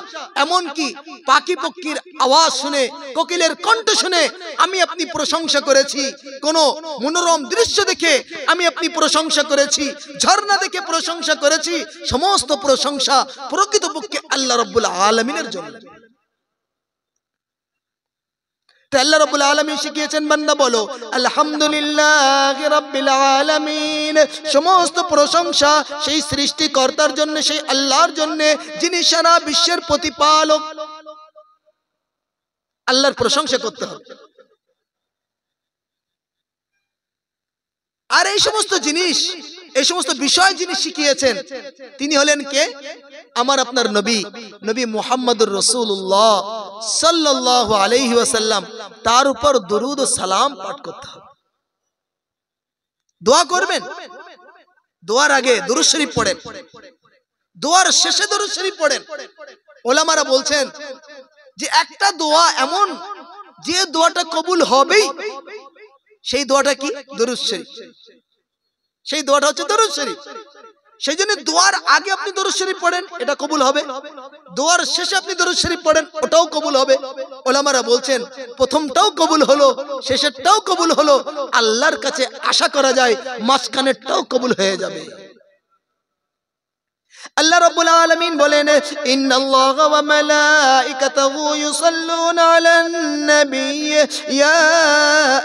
Speaker 1: এমন কি পাখি পক্ষীর আওয়াজ শুনে, কোকিলের কণ্ঠ শুনে আমি আপনি প্রশংসা করেছি, কোন মনোরম দৃশ্য দেখে আমি আপনি প্রশংসা করেছি, ঝর্ণা দেখে প্রশংসা করেছি। সমস্ত প্রশংসা প্রকৃতপক্ষে আল্লাহ রাব্বুল আলামিনের জন্য। আল্লাহ রাব্বুল আলামিন শিখিয়েছেন, বান্দা বলো আলহামদুলিল্লাহি রাব্বিল আলামিন। সমস্ত প্রশংসা সেই সৃষ্টিকর্তার জন্য, সেই আল্লাহর জন্য, যিনি সারা বিশ্বের প্রতিপালক। আল্লাহর প্রশংসা করতে হবে। আর এই সমস্ত জিনিস, এই সমস্ত বিষয় যিনি শিখিয়েছেন, তিনি হলেন কে? আমার আপনার নবী, নবী মুহাম্মদুর রাসূলুল্লাহ সাল্লাল্লাহু আলাইহি ওয়াসাল্লাম। তার উপর দরুদ ও সালাম পাঠ করতে হবে। দোয়া করবেন, দোয়ার আগে দরুদ শরীফ পড়েন, দোয়ার শেষে দরুদ শরীফ পড়েন। ওলামারা বলছেন যে একটা দোয়া এমন, যে দোয়াটা কবুল হবেই, সেই দোয়াটা কি? দরুদ শরীফ। সেই দোয়াটা হচ্ছে দরুদ শরীফ। সেই জন্য দোয়ার আগে আপনি দরুদ শরীফ পড়েন, এটা কবুল হবে। দোয়ার শেষে আপনি দরুদ শরীফ পড়েন, ওটাও কবুল হবে। ওলামারা বলছেন প্রথমটাও কবুল হলো, শেষেরটাও কবুল হলো। আল্লাহর কাছে আশা করা যায় মাঝখানেরটাও কবুল হয়ে যাবে। আল্লাহ রাব্বুল আলামিন বলেন, ইন্নাল্লাহা ওয়া মালাইকাতাহু ইউসাল্লুনা আলান নবী ইয়া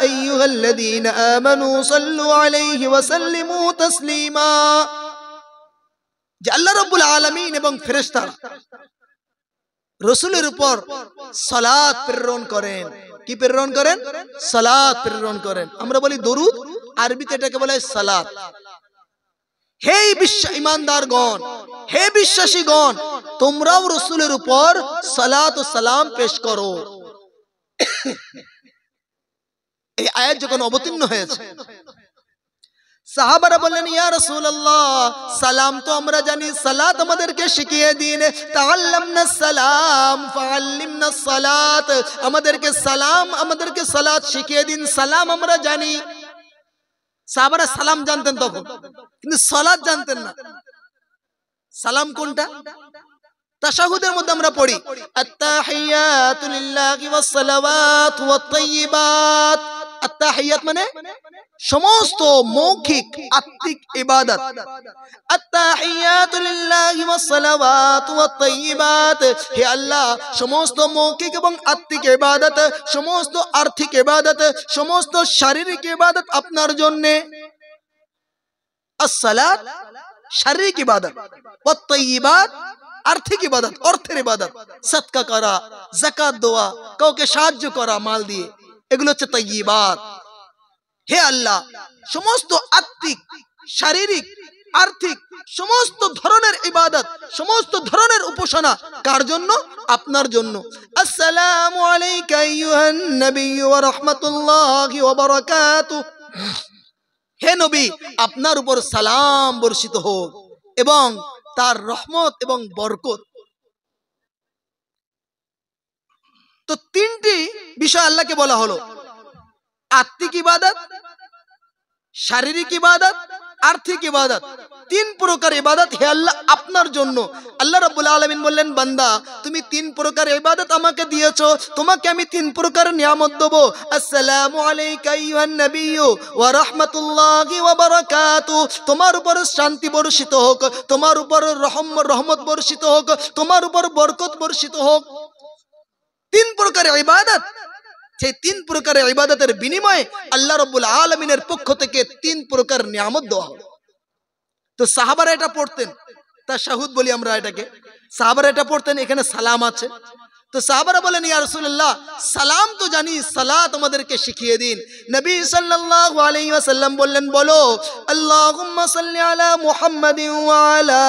Speaker 1: আইয়ুহাল্লাযীনা আমানু সাল্লু আলাইহি ওয়া সাল্লিমু তাসলিমা। যে আল্লাহ রাব্বুল আলামিন এবং ফেরেশতারা রাসূলের উপর সালাত প্রেরণ করেন। কি প্রেরণ করেন? সালাত প্রেরণ করেন। আমরা বলি দরুদ, আরবিতে এটাকে বলা হয় সালাত। হে ঈমানদারগণ, হে বিশ্বাসীগণ, তোমরাও রাসূলের উপর সালাত ও সালাম পেশ করো। এই আয়াত যখন অবতীর্ণ হয়েছে, সাহাবারা বললেন, ইয়া রাসূলুল্লাহ, সালাম তো আমরা জানি, সালাত আমাদেরকে শিখিয়ে দিন। তাআল্লামনা সালাম ফাআল্লিমনা সালাত, আমাদেরকে সালাত শিখিয়ে দিন, সালাম আমরা জানি। সাহাবারা সালাম জানতেন তখন, কিন্তু সালাত জানতেন না। সালাম কোনটা? তাশাহুদের মধ্যে আমরা পড়ি, আত্তাহিয়াতু লিল্লাহি ওয়াস সালাওয়াতু ওয়াত তাইয়্যিবাত। আত্তাহিয়াত মানে সমস্ত মৌখিক আত্মিক ইবাদত। আত্তাহিয়াতু লিল্লাহি ওয়াস সালাওয়াতু ওয়াত তাইয়্যিবাত, হে আল্লাহ, সমস্ত মৌখিক এবং আত্মিক ইবাদত, সমস্ত আর্থিক ইবাদত, সমস্ত শারীরিক ইবাদত আপনার জন্য। as-সালাত শারীরিক ইবাদত, ওয়াত তাইয়্যিবাত আর্থিক ইবাদত, অর্থের ইবাদত, সাদকা করা, যাকাত দেওয়া, কাউকে সাহায্য করা মাল দিয়ে, এগুলো হচ্ছে তাইয়্যিবাত। হে আল্লাহ, সমস্ত আত্মিক, শারীরিক, আর্থিক সমস্ত ধরনের ইবাদত, সমস্ত ধরনের উপাসনা কার জন্য? আপনার জন্য। আসসালামু আলাইকা আইয়ুহান নবিয়্যু ওয়া রাহমাতুল্লাহি ওয়া বারাকাতুহু, হে নবী, আপনার উপর সালাম বর্ষিত হোক এবং তার রহমত এবং বরকত। তো তিনটি বিষয় আল্লাহকে বলা হলো, আত্মিক ইবাদত, শারীরিক ইবাদত, আর্থিক ইবাদত। তিন প্রকার ইবাদত হে আল্লাহ আপনার জন্য। আল্লাহ রাব্বুল আলামিন বললেন, বান্দা, তুমি তিন প্রকার ইবাদত আমাকে দিয়েছো, তোমাকে আমি তিন প্রকার নিয়ামত দেব। আসসালামু আলাইকা আইয়ুহান নবিয়্যু ওয়া রাহমাতুল্লাহি ওয়া বারাকাতুহু, তোমার উপর শান্তি বর্ষিত হোক, তোমার উপর রহমত বর্ষিত হোক, তোমার উপর বরকত বর্ষিত হোক। তিন প্রকার ইবাদত, সেই তিন প্রকারের ইবাদতের বিনিময়ে আল্লাহ রাব্বুল আলামিনের পক্ষ থেকে তিন প্রকার নিয়ামত দেওয়া হবে। তো সাহাবারা এটা পড়তেন, তাশাহুদ বলি আমরা এটাকে, সাহাবারা এটা পড়তেন, এখানে সালাম আছে। তো সাহাবারা বলেন, ইয়া রাসূলুল্লাহ, সালাম তো জানি, সালাত আমাদেরকে শিখিয়ে দিন। নবী সাল্লাল্লাহু আলাইহি ওয়াসাল্লাম বললেন, বলো আল্লাহুম্মা সাল্লি আলা মুহাম্মাদিন ওয়া আলা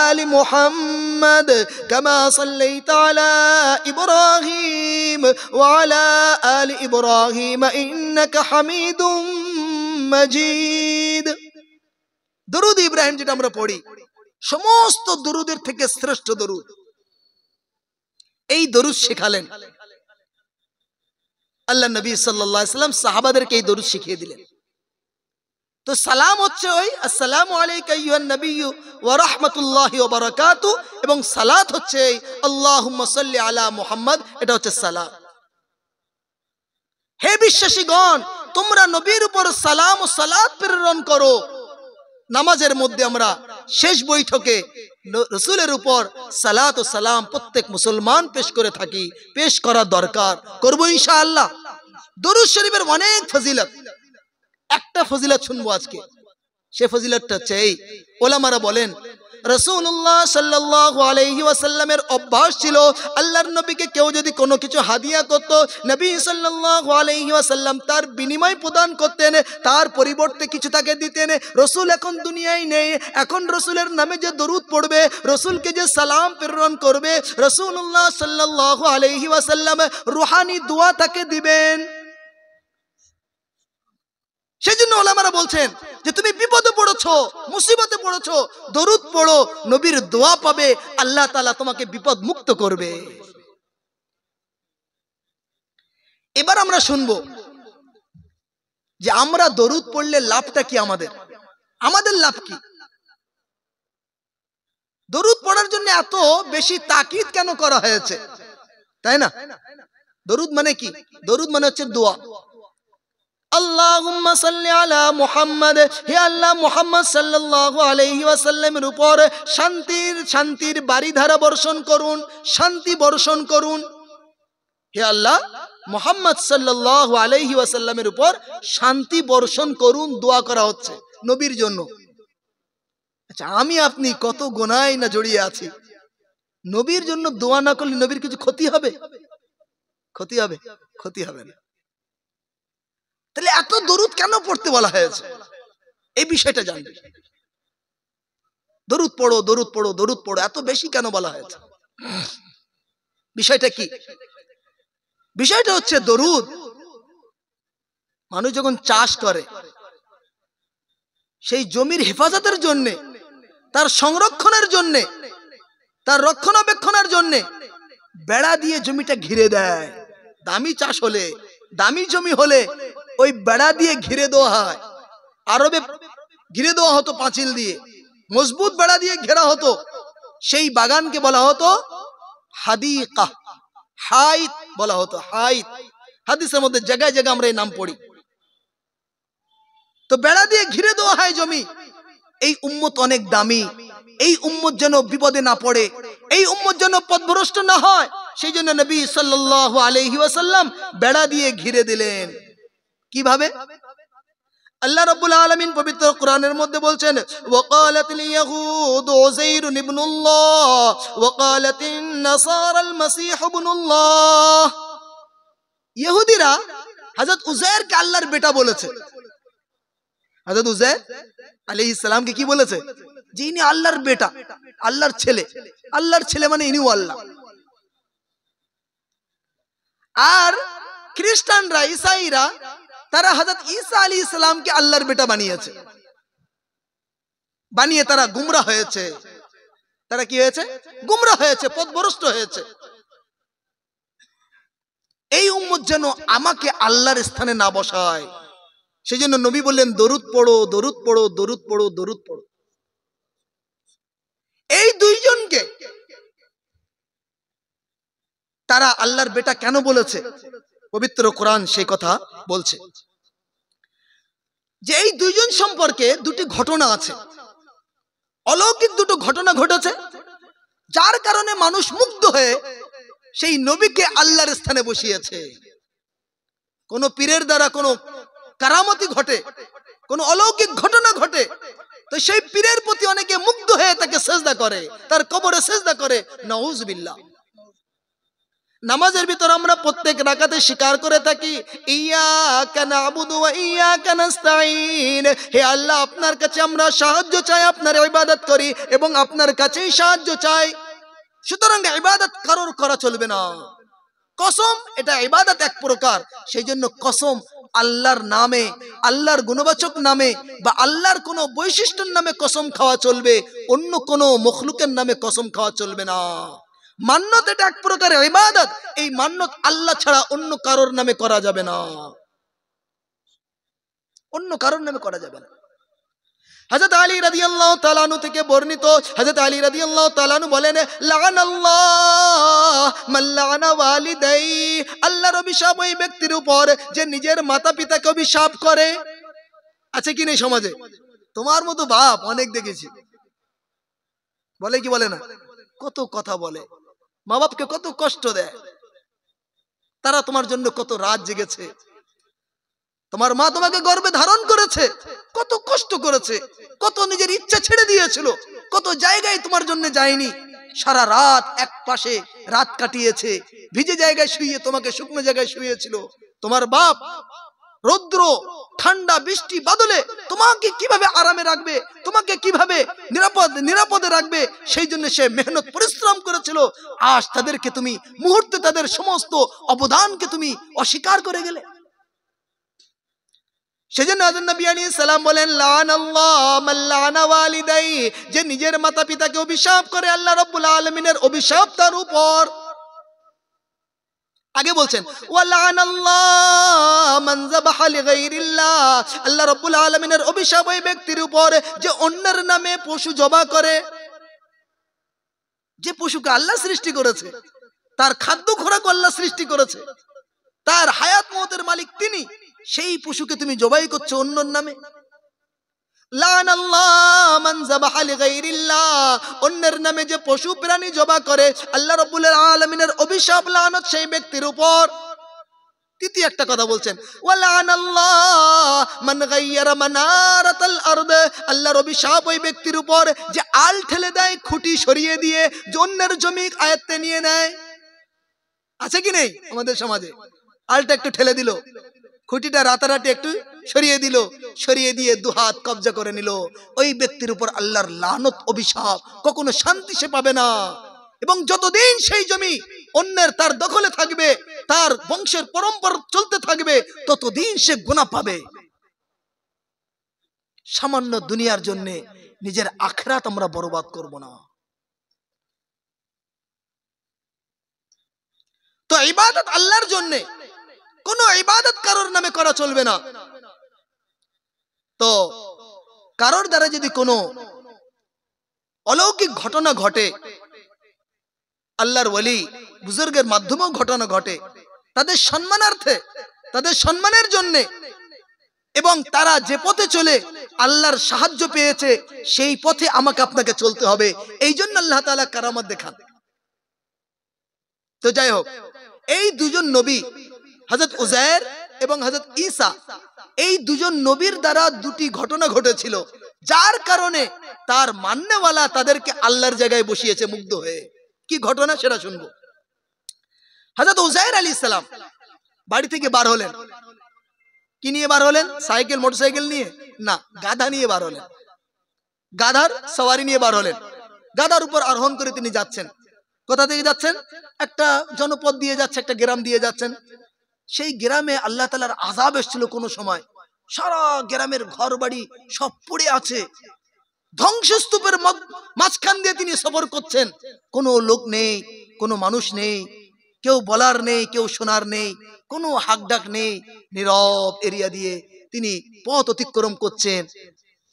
Speaker 1: আলি মুহাম্মাদ কামা সাল্লাইতা আলা ইব্রাহিম ওয়া আলা আলি ইব্রাহিম ইন্নাকা হামিদুম মাজিদ। দরুদ ইব্রাহিম যেটা আমরা পড়ি, সমস্ত দরুদের থেকে শ্রেষ্ঠ দরুদ। এই দরুদ শেখালেন আল্লাহ নবী সাল্লাল্লাহু আলাইহি ওয়াসাল্লাম, সাহাবাদেরকে এই দরুদ শিখিয়ে দিলেন। তো সালাম হচ্ছে ওই আসসালামু আলাইকা আইয়ুহান নবিয়্যু ওয়া রাহমাতুল্লাহি ওয়া বারাকাতুহু, এবং সালাত হচ্ছে আল্লাহুম্মা সাল্লি আলা মুহাম্মদ, এটা হচ্ছে সালাত। হে বিশ্বাসীগণ, তোমরা নবীর উপর সালাম ও সালাত প্রেরণ করো। নামাজের মধ্যে আমরা শেষ বৈঠকে রাসূলের উপর সালাত ও সালাম প্রত্যেক মুসলমান পেশ করে থাকি, পেশ করা দরকার, করব ইনশাআল্লাহ। দরুদ শরীফের অনেক ফজিলত, একটা ফজিলত শুনবো আজকে। সে ফজিলতটা হচ্ছে এই, ওলামারা বলেন রাসূলুল্লাহ সাল্লাল্লাহু আলাইহি ওয়াসাল্লামের অভ্যাস ছিল, আল্লাহর নবীকে কেউ যদি কোনো কিছু হাদিয়া করত, নবী সাল্লাল্লাহু আলাইহি ওয়াসাল্লাম তার বিনিময় প্রদান করতেন, তার পরিবর্তে কিছু তাকে দিতেন। রাসূল এখন দুনিয়ায় নেই, এখন রাসূলের নামে যে দরুদ পড়বে, রাসূলকে যে সালাম প্রেরণ করবে, রাসূলুল্লাহ সাল্লাল্লাহু আলাইহি ওয়াসাল্লাম রূহানি দোয়া তাকে দিবেন। সেজন্য ওলামারা বলছেন যে তুমি বিপদে পড়েছো, মুসিবতে পড়েছো, দরুদ পড়ো, নবীর দোয়া পাবে, আল্লাহ তাআলা তোমাকে বিপদ মুক্ত করবে। এবার আমরা শুনবো যে আমরা দরুদ পড়লে লাভটা কি, আমাদের লাভ কি? দরুদ পড়ার জন্য এত বেশি তাকিদ কেন করা হয়েছে, তাই না? দরুদ মানে কি? দরুদ মানে হচ্ছে দোয়া। আল্লাহুম্মা সাল্লি আলা মুহাম্মাদ, হে আল্লাহ মুহাম্মদ সাল্লাল্লাহু আলাইহি ওয়াসাল্লামের উপর শান্তির বারিধারা বর্ষণ করুন, শান্তি বর্ষণ করুন। হে আল্লাহ মুহাম্মদ সাল্লাল্লাহু আলাইহি ওয়াসাল্লামের উপর শান্তি বর্ষণ করুন, দোয়া করা হচ্ছে নবীর জন্য। আচ্ছা, আমি আপনি কত গুনাহে না জড়িয়ে আছি, নবীর জন্য দোয়া না করলে নবীর কিছু ক্ষতি হবে? ক্ষতি হবে? ক্ষতি হবে না। তাহলে এত দরুদ কেন পড়তে বলা হয়েছে, এই বিষয়টা জানবে। দরুদ পড়ো, দরুদ পড়ো, দরুদ পড়ো, এত বেশি কেন বলা হয়েছে? বিষয়টা কি? বিষয়টা হচ্ছে দরুদ মানুষ যখন চাষ করে সেই জমির হেফাজতের জন্য, তার সংরক্ষণের জন্য, তার রক্ষণাবেক্ষণের জন্য বেড়া দিয়ে জমিটা ঘিরে দেয়। দামি চাষ হলে, দামি জমি হলে ওই বেড়া দিয়ে ঘিরে দেওয়া হয়। আরবে ঘিরে দেওয়া হতো পাঁচিল দিয়ে, মজবুত বেড়া দিয়ে ঘেরা হতো। সেই বাগানকে বলা হতো হাদিকা, হাইত বলা হতো, হাইত। হাদিসের মধ্যে জায়গায় জায়গায় আমরা এই নাম পড়ি। তো বেড়া দিয়ে ঘিরে দেওয়া হয় জমি। এই উম্মত অনেক দামি, এই উম্মত যেন বিপদে না পড়ে, এই উম্মত যেন পথভ্রষ্ট না হয়, সেই জন্য নবী সাল্লাল্লাহু আলাইহি ওয়াসাল্লাম বেড়া দিয়ে ঘিরে দিলেন। কিভাবে? আল্লাহ রাব্বুল আলামিন পবিত্র কোরআনের মধ্যে বলছেন, ওয়াকালাতিল ইয়াহুদু উযাইরুন ইবনুল্লাহ ওয়াকালাতিন নাসারাল মাসীহ ইবনুল্লাহ। ইহুদিরা হযরত উযাইরকে আল্লাহর বেটা বলেছে। হযরত উযাইর আলাইহিস সালামকে কি বলেছে? যে ইনি আল্লাহর বেটা, আল্লাহর ছেলে। আল্লাহর ছেলে মানে ইনিও আল্লাহ। আর খ্রিস্টানরা, ঈসাইরা, তারা হযরত ঈসা আলাইহিস সালামকে আল্লাহর বেটা বানিয়েছে। বানিয়ে তারা গুমরাহ হয়েছে। তারা কি হয়েছে? গুমরাহ হয়েছে, পথভ্রষ্ট হয়েছে। এই উম্মত যেন আমাকে আল্লাহর স্থানে না বসায়, সেজন্য নবী বললেন দরুদ পড়ো, দরুদ পড়ো, দরুদ পড়ো, দরুদ পড়ো। এই দুইজনকে তারা আল্লাহর বেটা কেন বলেছে? পবিত্র কোরআন সেই কথা বলছে যে এই দুইজন সম্পর্কে দুটি ঘটনা আছে, অলৌকিক দুটো ঘটনা ঘটেছে, যার কারণে মানুষ মুগ্ধ হয়ে সেই নবীকে আল্লাহর স্থানে বসিয়েছে। কোন পীরের দ্বারা কোনো কারামতি ঘটে, কোন অলৌকিক ঘটনা ঘটে, তো সেই পীরের প্রতি অনেকে মুগ্ধ হয়ে তাকে সেজদা করে, তার কবরে সেজদা করে। নাউজুবিল্লাহ। নামাজের ভিতর আমরা প্রত্যেক রাকাতে স্বীকার করে থাকি, ইয়াকা না'বুদু ওয়া ইয়াকা নাস্তাঈন। হে আল্লাহ, আপনার কাছে আমরা সাহায্য চাই, আপনার ইবাদত করি এবং আপনার কাছেই সাহায্য চাই। সুতরাং ইবাদত কারোর করা চলবে না। কসম, এটা ইবাদত এক প্রকার, সেই জন্য কসম আল্লাহর নামে, আল্লাহর গুণবাচক নামে বা আল্লাহর কোনো বৈশিষ্ট্যের নামে কসম খাওয়া চলবে, অন্য কোনো মখলুকের নামে কসম খাওয়া চলবে না। মান্নত এটা এক প্রকার ইবাদত, এই মান্নত আল্লাহ ছাড়া অন্য কারোর নামে করা যাবে না, অন্য কারোর নামে করা যাবে না। হযরত আলী রাদিয়াল্লাহু তাআলা আনহু থেকে বর্ণিত, হযরত আলী রাদিয়াল্লাহু তাআলা আনহু বলেন, লাআনাল্লাহ মান লাআনা ওয়ালিদাই। আল্লাহর অভিশাপ ওই ব্যক্তির উপর যে নিজের মাতা-পিতাকে অভিশাপ করে। আছে কি নেই সমাজে? তোমার মতো বাপ অনেক দেখেছি, বলে কি বলে না? কত কথা বলে, মা বাপকে কত কষ্ট দেয়। তারা তোমার জন্য কত রাত জেগেছে, তোমার মা তোমাকে গর্ভে ধারণ করেছে, কত কষ্ট করেছে, কত নিজের ইচ্ছা ছেড়ে দিয়েছিল, কত জায়গায় তোমার জন্য যায়নি, সারা রাত এক পাশে রাত কাটিয়েছে, ভিজে জায়গায় শুয়ে তোমাকে শুকনো জায়গায় শুয়েছিল। তোমার বাপ রৌদ্র, ঠান্ডা, বৃষ্টি, বাদলে তোমাকে কিভাবে আরামে রাখবে, তোমাকে কিভাবে নিরাপদে রাখবে, সেই জন্য সে মেহনত পরিশ্রম করেছিল। আজ তাদেরকে তুমি মুহূর্তে তাদের সমস্ত অবদানকে তুমি অস্বীকার করে গেলে। সেজন্য আল্লাহর নবী আলাইহিস সালাম বলেন, লাআনাল্লাহ মান লাআনা ওয়ালিদাই। যে নিজের মাতা পিতাকে অভিশাপ করে, আল্লাহ রাব্বুল আলামিনের অভিশাপ তার উপর। আগে বলছেন, ওয়া লাআনাল্লাহ মান যাবাহা লিগাইরিল্লাহ। আল্লাহ রাব্বুল আলামিনের অভিশাপ ওই ব্যক্তির উপর যে অন্যের নামে পশু জবাই করে। যে পশুকে আল্লাহ সৃষ্টি করেছে, তার খাদ্য খোরাক আল্লাহ সৃষ্টি করেছে, তার হায়াত মওতের মালিক তিনি, সেই পশুকে তুমি জবাই করছো অন্যর নামে। লাআনাল্লাহ মান যাবাহা লিগাইরিল্লাহ। অন্যের নামে যে পশু প্রাণী জবাই করে, আল্লাহ রাব্বুল আলামিনের অভিশাপ, লানত সেই ব্যক্তির উপর। তৃতীয় একটা কথা বলছেন, ওয়া লাআনাল্লাহ মান গায়্যারা মানারাতাল আরদ। আল্লাহর অভিশাপ ওই ব্যক্তির উপর যে আল ঠেলে দেয়, খুঁটি সরিয়ে দিয়ে অন্যের জমি আয়ত্তে নিয়ে নেয়। আছে কি নেই আমাদের সমাজে? আলটা একটু ঠেলে দিল, খুঁটিটা রাতারাতি একটু সরিয়ে দিয়ে দুহাত কবজা করে নিল। ওই ব্যক্তির উপর আল্লাহর লানত অভিশাপ, কখনো শান্তি সে পাবে না। এবং যতদিন সেই জমি অন্যের তার দখলে থাকবে, তার বংশের পরম্পরা চলতে থাকবে, ততদিন সে গুনাহ পাবে। সামান্য দুনিয়ার জন্য নিজের আখিরাত আমরা বরবাদ করব না। তো ইবাদত আল্লাহর জন্য, কোনো ইবাদত কারোর নামে করা চলবে না। তো কারোর দ্বারা যদি কোনো অলৌকিক ঘটনা ঘটে, আল্লাহর ওলি বুজুর্গের মাধ্যমেও ঘটনা ঘটে, তাদের সম্মানার্থে, তাদের সম্মানের জন্য, এবং তারা যে পথে চলে আল্লাহর সাহায্য পেয়েছে, সেই পথে আমাকে আপনাকে চলতে হবে। এই জন্য আল্লাহ তাআলা কারামত দেখান। তো যাই হোক, এই দুজন নবী, হযরত উযায়ের এবং হযরত ঈসা, এই দুজন নবীর দ্বারা দুটি ঘটনা ঘটেছিল, যার কারণে তার মান্যওয়ালা তাদেরকে আল্লাহর জায়গায় বসিয়েছে মুগ্ধ হয়ে। কি ঘটনা সেটা শুনবো। হযরত উযায়ের আলাইহিস সালাম বাড়ি থেকে বার হলেন। কি নিয়ে বার হলেন? সাইকেল, মোটরসাইকেল নিয়ে না, গাধা নিয়ে বার হলেন। গাধার সওয়ারি নিয়ে বার হলেন। গাধার উপর আরোহণ করে তিনি যাচ্ছেন। কোথা থেকে যাচ্ছেন? একটা জনপদ দিয়ে যাচ্ছে, একটা গ্রাম দিয়ে যাচ্ছেন। সেই গ্রামে আল্লাহ তাআলার আযাব এসেছিল কোন সময়। সারা গ্রামের ঘর বাড়ি সব পড়ে আছে। ধ্বংসস্তূপের মাঝখান দিয়ে তিনি সফর করছেন। কোনো লোক নেই, কোনো মানুষ নেই, কেউ বলার নেই, কেউ শোনার নেই, কোনো হাকডাক নেই। নীরব এরিয়া দিয়ে তিনি পথ অতিক্রম করছেন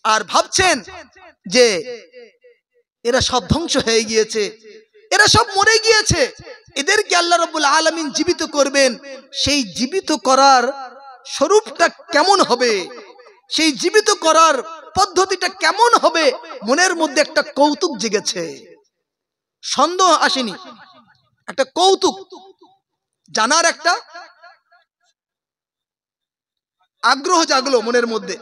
Speaker 1: আর ভাবছেন যে এরা সব ধ্বংস হয়ে গিয়েছে, এরা সব মরে গিয়েছে, এদেরকে আল্লাহ রাব্বুল আলামিন জীবিত করবেন। সেই জীবিত করার স্বরূপটা কেমন হবে, সেই জীবিত করার পদ্ধতিটা কেমন হবে, মনের মধ্যে একটা কৌতুক জেগেছে। সন্দেহ আসেনি, একটা কৌতুক জানার একটা আগ্রহ জাগলো মনের মধ্যে।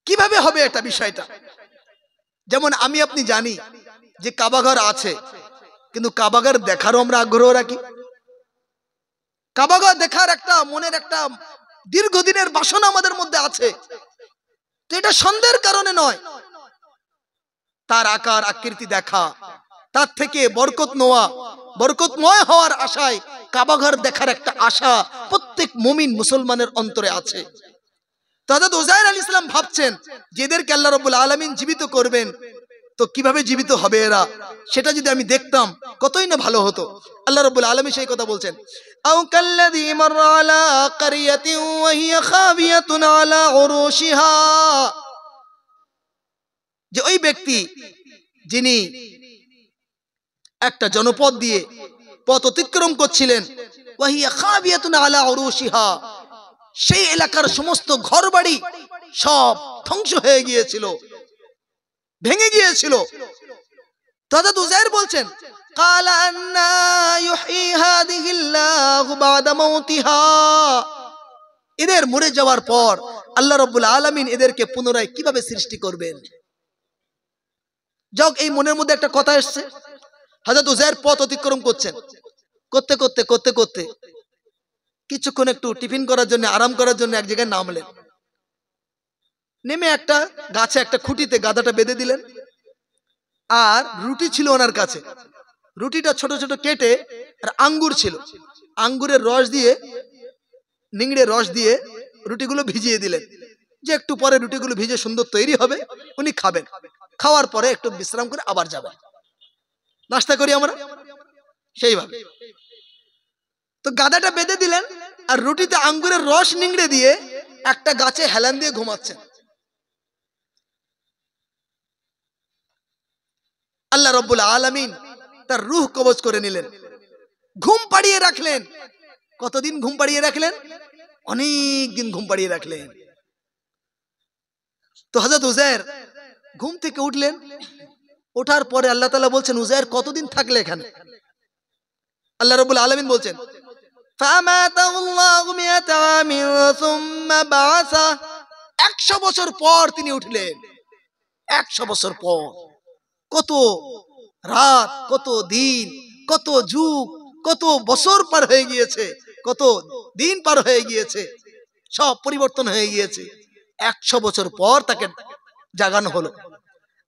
Speaker 1: কিভাবে হবে এটা বিষয়টা? যেমন আমি আপনি জানি যে কাবাঘর আছে, কিন্তু কাবাঘর দেখারও আমরা আগ্রহ রাখি। কাবাঘর দেখার একটা মনের একটা দীর্ঘদিনের বাসনা আমাদের মধ্যে আছে। তো এটা সন্দেহের কারণে নয়, তার আকার আকৃতি দেখা, তার থেকে বরকত নেওয়া, বরকতময় হওয়ার আশায় কাবাঘর দেখার একটা আশা প্রত্যেক মুমিন মুসলমানের অন্তরে আছে। তো হযরত উযায়ের আলাইহিস সালাম ভাবছেন যে এদেরকে আল্লাহ রাব্বুল আলামিন জীবিত করবেন, তো কিভাবে জীবিত হবে এরা, সেটা যদি আমি দেখতাম কতই না ভালো হতো। আল্লাহ রাব্বুল আলামিন সেই কথা বলছেন, আও কাল্লাযী মাররা আলা ক্বরিয়াতিন ওয়া হিয়া খাবিয়াতুন আলা উরুশিহা, যে ওই ব্যক্তি যিনি একটা জনপদ দিয়ে পথ অতিক্রম করছিলেন, ওয়া হিয়া খাবিয়াতুন আলা উরুশিহা, সেই এলাকার সমস্ত ঘরবাড়ি সব ধ্বংস হয়ে গিয়েছিল, ভেঙে গিয়েছিল। হযরত উযায়ের বলছেন, ক্বালা আন্না ইউহয়ী হাযিহিল্লাহু বা'দা মাউতিহা, এদের মরে যাওয়ার পর আল্লাহ রাব্বুল আলামিন এদেরকে পুনরায় কিভাবে সৃষ্টি করবেন। যাক, এই মনের মধ্যে একটা কথা এসেছে। হযরত উযায়ের পথ অতিক্রম করছেন, করতে করতে করতে করতে কিছুক্ষণ একটু টিফিন করার জন্য, আরাম করার জন্য এক জায়গায় নামলেন। নেমে একটা গাছে একটা খুঁটিতে গাধাটা বেঁধে দিলেন। আর রুটি ছিল ওনার কাছে, রুটিটা ছোট ছোট কেটে, আর আঙ্গুর ছিল, আঙ্গুরের রস দিয়ে, নিংড়ে রস দিয়ে রুটিগুলো ভিজিয়ে দিলেন, যে একটু পরে রুটিগুলো ভিজে সুন্দর তৈরি হবে, উনি খাবেন, খাওয়ার পরে একটু বিশ্রাম করে আবার যাবেন। নাস্তা করি আমরা সেইভাবে। তো গাধাটা বেঁধে দিলেন আর রুটিতে আঙ্গুরের রস নিংড়ে দিয়ে একটা গাছে হেলান দিয়ে ঘুমাচ্ছেন। আল্লাহ রাব্বুল আলামিন তার রূহ কবজ করে নিলেন, ঘুম পাড়িয়ে রাখলেন। কতদিন ঘুম পাড়িয়ে রাখলেন? অনেক দিন ঘুম পাড়িয়ে রাখলেন। তো হযরত উযায়ের ঘুম থেকে উঠলেন। ওঠার পরে আল্লাহ তাআলা বলছেন, উযায়ের কতদিন থাকলে এখানে? আল্লাহ রাব্বুল আলামিন বলছেন, ফামাতাহুল্লাহু মিয়াতা আমিন সুম্মা বাআসা, 100 বছর পর তিনি উঠলেন। 100 বছর পর, কত রাত, কত দিন, কত যুগ, কত বছর পার হয়ে গিয়েছে, কত দিন পার হয়ে গিয়েছে, সব পরিবর্তন হয়ে গিয়েছে। 100 বছর পর তাকে জাগানো হলো।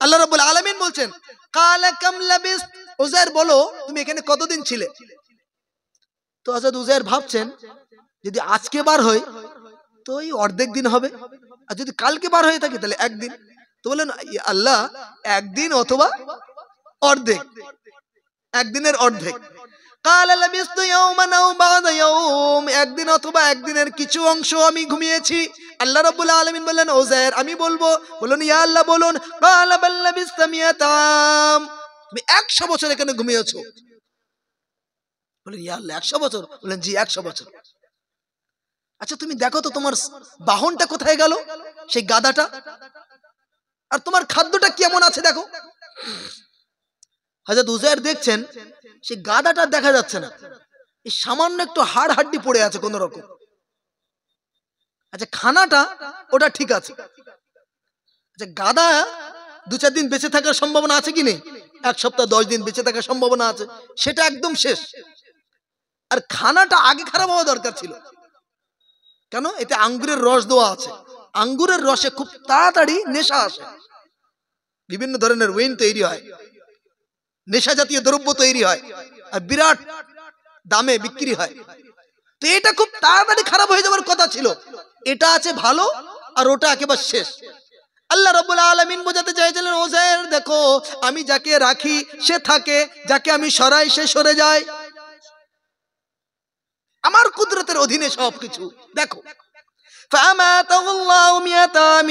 Speaker 1: আল্লাহ রাব্বুল আলামিন বলছেন, কালা কাম লাবিস, উযাইর বলো তুমি এখানে কতদিন ছিলে? তো হযরত উযাইর ভাবছেন, যদি আজকে বার হয় তো এই অর্ধেক দিন হবে, আর যদি কালকে বার হয়ে থাকে তাহলে একদিন। তো বলেন আল্লাহ, একদিন অথবা অর্ধেক, একদিনের অর্ধেক। কালা লাবিস্তু ইয়াওমান আও বা'দা ইয়াওম, একদিন অথবা একদিনের কিছু অংশ আমি ঘুমিয়েছি। আল্লাহ রাব্বুল আলামিন বললেন, উযাইর আমি বলবো। বলুন ইয়া আল্লাহ বলুন। কালা বাল লাবিস্তা মিয়াতা আম, তুমি 100 বছর এখানে ঘুমিয়েছো। বলেন ইয়া আল্লাহ 100 বছর? বলেন জি 100 বছর। আচ্ছা তুমি দেখো তো তোমার বাহনটা কোথায় গেল, সেই গাধাটা, আর তোমার খাদ্যটা কেমন আছে দেখো। হযরত উযাইর দেখছেন সেই গাধাটা দেখা যাচ্ছে না, এই সামান্য একটু হাড় হাড্ডি পড়ে আছে কোন রকম। আচ্ছা খানাটা ওটা ঠিক আছে। আচ্ছা গাধা 2-4 দিন বেঁচে থাকার সম্ভাবনা আছে কি নেই? 1 সপ্তাহ 10 দিন বেঁচে থাকার সম্ভাবনা আছে, সেটা একদম শেষ। আর খানাটা আগে খারাপ হওয়া দরকার ছিল। কেন? এতে আঙ্গুরের রস দেওয়া আছে, আঙ্গুরের রসে খুব তাড়াতাড়ি নেশা আসে, বিভিন্ন ধরনের ওয়াইন তৈরি হয়, নেশা জাতীয় দ্রব্য তৈরি হয়, আর বিরাট দামে বিক্রি হয়। তো এটা খুব তাড়াতাড়ি খারাপ হয়ে যাওয়ার কথা ছিল, এটা আছে ভালো আর ওটা একেবারে শেষ। আল্লাহ রাব্বুল আলামিন বোঝাতে চাইছিলেন, উযাইর দেখো আমি যাকে রাখি সে থাকে, যাকে আমি সরাই সে সরে যায়, আমার কুদরতের অধীনে সবকিছু। দেখো فأماته الله 100 عام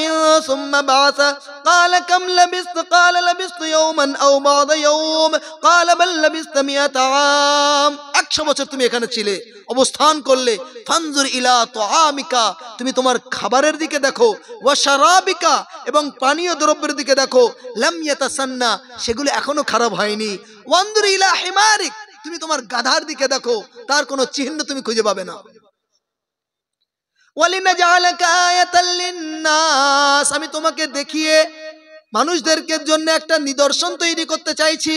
Speaker 1: ثم بعثه قال كم لبثت قال لبثت يوما أو بعض يوم قال بل لبثت 100 عام। 100 বছর তুমি এখানে ছিলে, অবস্থান করলে। ফানজুর ইলা তুআমিকা, তুমি তোমার খাবারের দিকে দেখো, ওয়া শারাবিকা, এবং পানীয় দ্রব্যের দিকে দেখো, লাম ইয়াতাসান্না, সেগুলো এখনো খারাপ হয়নি। ওয়ানজুর ইলা হিমারিক, তুমি তোমার গাধার দিকে দেখো, তার কোনো চিহ্ন তুমি খুঁজে পাবে না। ওয়ালিনাজআলাকা আয়াতাল লিন্নাস, আমি তোমাকে দেখিয়ে মানুষদেরকে জন্য একটা নিদর্শন তৈরি করতে চাইছি।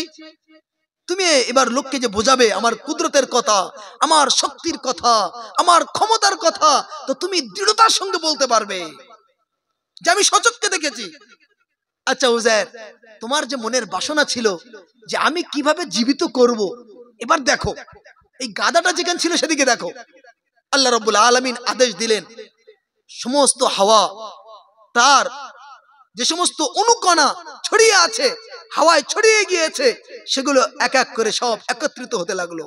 Speaker 1: তুমি এবার লোককে যে বোঝাবে আমার কুদরতের কথা, আমার শক্তির কথা, আমার ক্ষমতার কথা, তো তুমি দৃঢ়তার সঙ্গে বলতে পারবে যে আমি সচক্ষে দেখেছি। আচ্ছা উযাইর, তোমার যে মনের বাসনা ছিল যে আমি কিভাবে জীবিত করব, এবার দেখো এই গাধাটা যেখানে ছিল সেদিকে দেখো। আল্লাহ রাব্বুল আলামিন আদেশ দিলেন, সমস্ত হাওয়া, তার যে সমস্ত অনুকণা ছড়িয়ে আছে, হাওয়ায় ছড়িয়ে গিয়েছে, সেগুলো এক এক করে সব একত্রিত হতে লাগলো,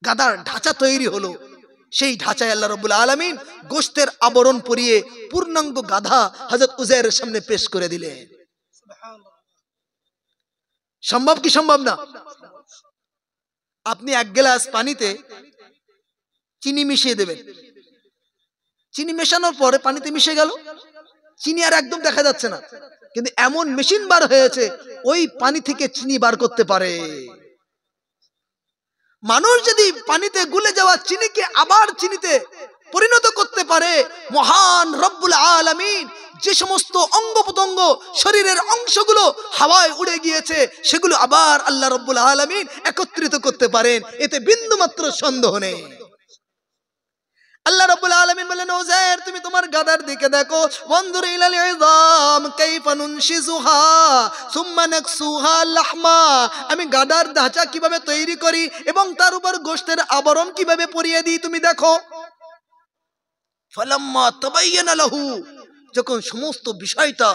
Speaker 1: গাধার ঢাঁচা তৈরি হলো। সেই ঢাঁচায় আল্লাহ রাব্বুল আলামিন গোশতের আবরণ পরিয়ে পূর্ণাঙ্গ গাধা হযরত উযাইরের সামনে পেশ করে দিলেন। সম্ভব কি সম্ভব না? আপনি 1 গ্লাস পানিতে চিনি মিশিয়ে দেবেন, চিনি মেশানোর পরে পানিতে মিশে গেল, চিনি আর একদম দেখা যাচ্ছে না, কিন্তু এমন মেশিন বার হয়েছে ওই পানি থেকে চিনি বার করতে পারে। মানুষ যদি পানিতে গুলে যাওয়া চিনিকে আবার চিনিতে পরিণত করতে পারে, মহান রব্বুল আলামিন যে সমস্ত অঙ্গ প্রত্যঙ্গ শরীরের অংশগুলো হাওয়ায় উড়ে গিয়েছে সেগুলো আবার আল্লাহ রব্বুল আলামিন একত্রিত করতে পারেন, এতে বিন্দুমাত্র সন্দেহ নেই। আল্লাহ রাব্বুল আলামিন বলেন, উযাইর তুমি তোমার গাধার দিকে দেখো, ওয়ানজুর ইলাল ইযাম কাইফা নুনশিজুহা সুম্মা নাকসুহা লাহমা, আমি গাধার ঢাঁচা কিভাবে তৈরি করি এবং তার উপর গোশতের আবরণ কিভাবে পরিয়ে দিই তুমি দেখো। ফালাম্মা তাবায়্যানা লাহু, যখন সমস্ত বিষয়টা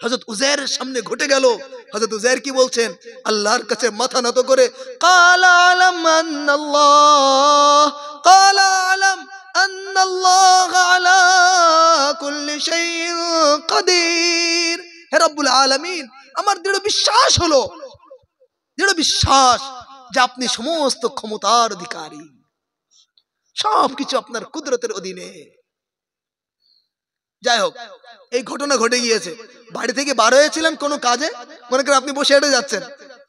Speaker 1: হযরত উযাইরের সামনে ঘটে গেল, হযরত উযাইর কি বলছেন? আল্লাহর কাছে মাথা নত করে, ক্বালা আলাম আন্নাল্লাহ, ক্বালা আলাম আন্নাল্লাহ আলা কুল্লি শাইইন কাদির। হে রব্বুল আলামিন, আমার দৃঢ় বিশ্বাস হলো, দৃঢ় বিশ্বাস যে আপনি সমস্ত ক্ষমতার অধিকারী, সবকিছু আপনার কুদরতের অধীনে। যাই হোক, এই ঘটনা ঘটে গিয়েছে। বাড়ি থেকে বার হয়েছিলেন কোনো কাজে, মনে করেন আপনি বসে হেঁটে যাচ্ছেন,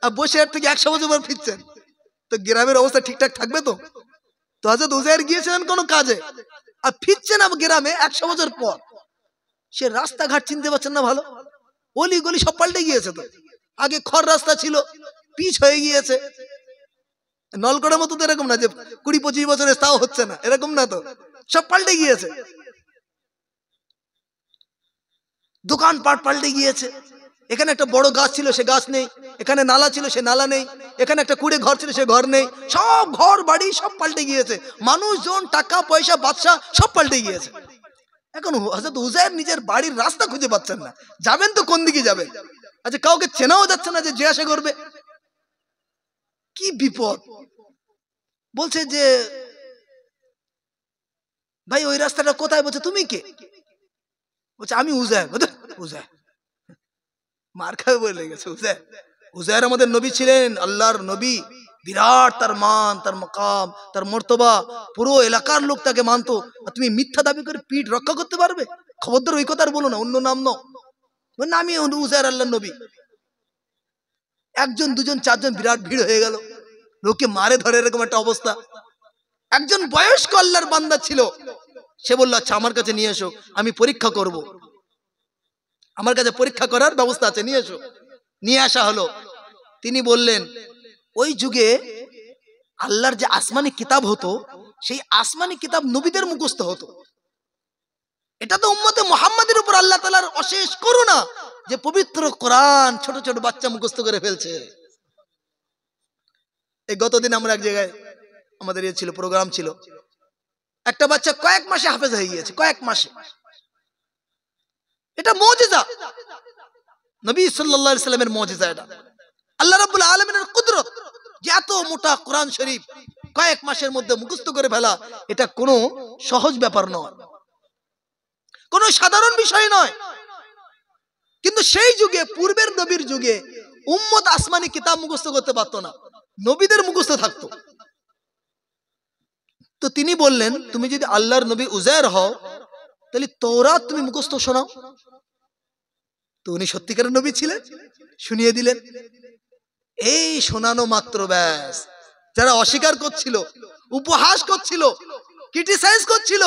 Speaker 1: আর বসে হেঁটে থেকে 100 বছর পর ফিরছেন, তো গ্রামের অবস্থা ঠিকঠাক থাকবে তো? তো হযরত উযাইর গিয়েছিলেন কোনো কাজে আর ফিরছেন গ্রামে 100 বছর পর, সে রাস্তাঘাট চিনতে পারছেন না ভালো, অলি গলি সব পাল্টে গিয়েছে। তো আগে খড় রাস্তা ছিল, পিচ হয়ে গিয়েছে, নলকড়ার মতো তো এরকম না যে 20-25 বছরের তাও হচ্ছে না, এরকম না তো, সব পাল্টে গিয়েছে। দোকান পাট পাল্টে গিয়েছে। এখানে একটা বড় গাছ ছিল, সে গাছ নেই। এখানে নালা ছিল, সে নালা নেই। এখানে একটা কুড়ে ঘর ছিল, সে ঘর নেই। সব ঘর বাড়ি সব পাল্টে গিয়েছে। মানুষজন, টাকা পয়সা, বাদশা সব পাল্টে গিয়েছে। এখন হযরত উজাইর নিজের বাড়ির রাস্তা খুঁজে পাচ্ছেন না, যাবেন তো কোন দিকে যাবেন? আচ্ছা, কাউকে চেনাও যাচ্ছে না যে জিজ্ঞাসা করবে। কি বিপদ! বলছে যে ভাই ওই রাস্তাটা কোথায়? বলছে তুমি কে? বলছে আমি উজাইর। উজাইর মার খাবে বলে গেছে। উজাইর আমাদের নবী ছিলেন, আল্লাহর নবী, বিরাট তার মান, তার মাকাম, তার মর্তবা, পুরো এলাকার লোক তাকে মানতো। আর তুমি মিথ্যা দাবি করে পিঠ রক্ষা করতে পারবে? খবরদার ওই কথা আর বলো না, অন্য নাম নাও। আমি উজাইর আল্লাহর নবী। একজন, দুজন, চারজন, বিরাট ভিড় হয়ে গেল, লোকে মারে ধরে, এরকম একটা অবস্থা। একজন বয়স্ক আল্লাহর বান্দা ছিল, সে বলল আচ্ছা আমার কাছে নিয়ে এসো, আমি পরীক্ষা করব, আমার কাছে পরীক্ষা করার ব্যবস্থা আছে, নিয়ে এসো। নিয়ে আসা হলো। তিনি বললেন ওই যুগে আল্লাহর যে আসমানি কিতাব হতো, সেই আসমানি কিতাব নবীদের মুখস্থ হতো। এটা তো উম্মতে মুহাম্মাদের উপর আল্লাহ তাআলার অশেষ করুণা যে পবিত্র কোরআন ছোট ছোট বাচ্চা মুখস্থ করে ফেলছে। এই গতদিন আমরা এক জায়গায়, আমাদের ছিল প্রোগ্রাম ছিল, একটা বাচ্চা কয়েক মাসে হাফেজ হয়ে গিয়েছে, কয়েক মাসে। এটা মুজিজা, নবী সাল্লাল্লাহু আলাইহি সাল্লামের মুজিজা। এটা আল্লাহ রাব্বুল আলামিনের কুদরত যে এত মোটা কোরআন শরীফ কয়েক মাসের মধ্যে মুখস্থ করে ফেলা, এটা কোনো সহজ ব্যাপার নয়, কোনো সাধারণ বিষয় নয়। কিন্তু সেই যুগে, পূর্বের নবীর যুগে উম্মত আসমানি কিতাব মুখস্থ করতে পারতো না, নবীদের মুখস্থ থাকতো। তো তিনি বললেন তুমি যদি আল্লাহর নবী উজাইর হও, তাহলে তওরাত তুমি মুখস্থ শোনাও। তো উনি সত্যিকারের নবী ছিলেন, শুনিয়ে দিলেন। এই শোনানো মাত্র ব্যাস, যারা অস্বীকার করছিল, উপহাস করছিল, ক্রিটিসাইজ করছিল,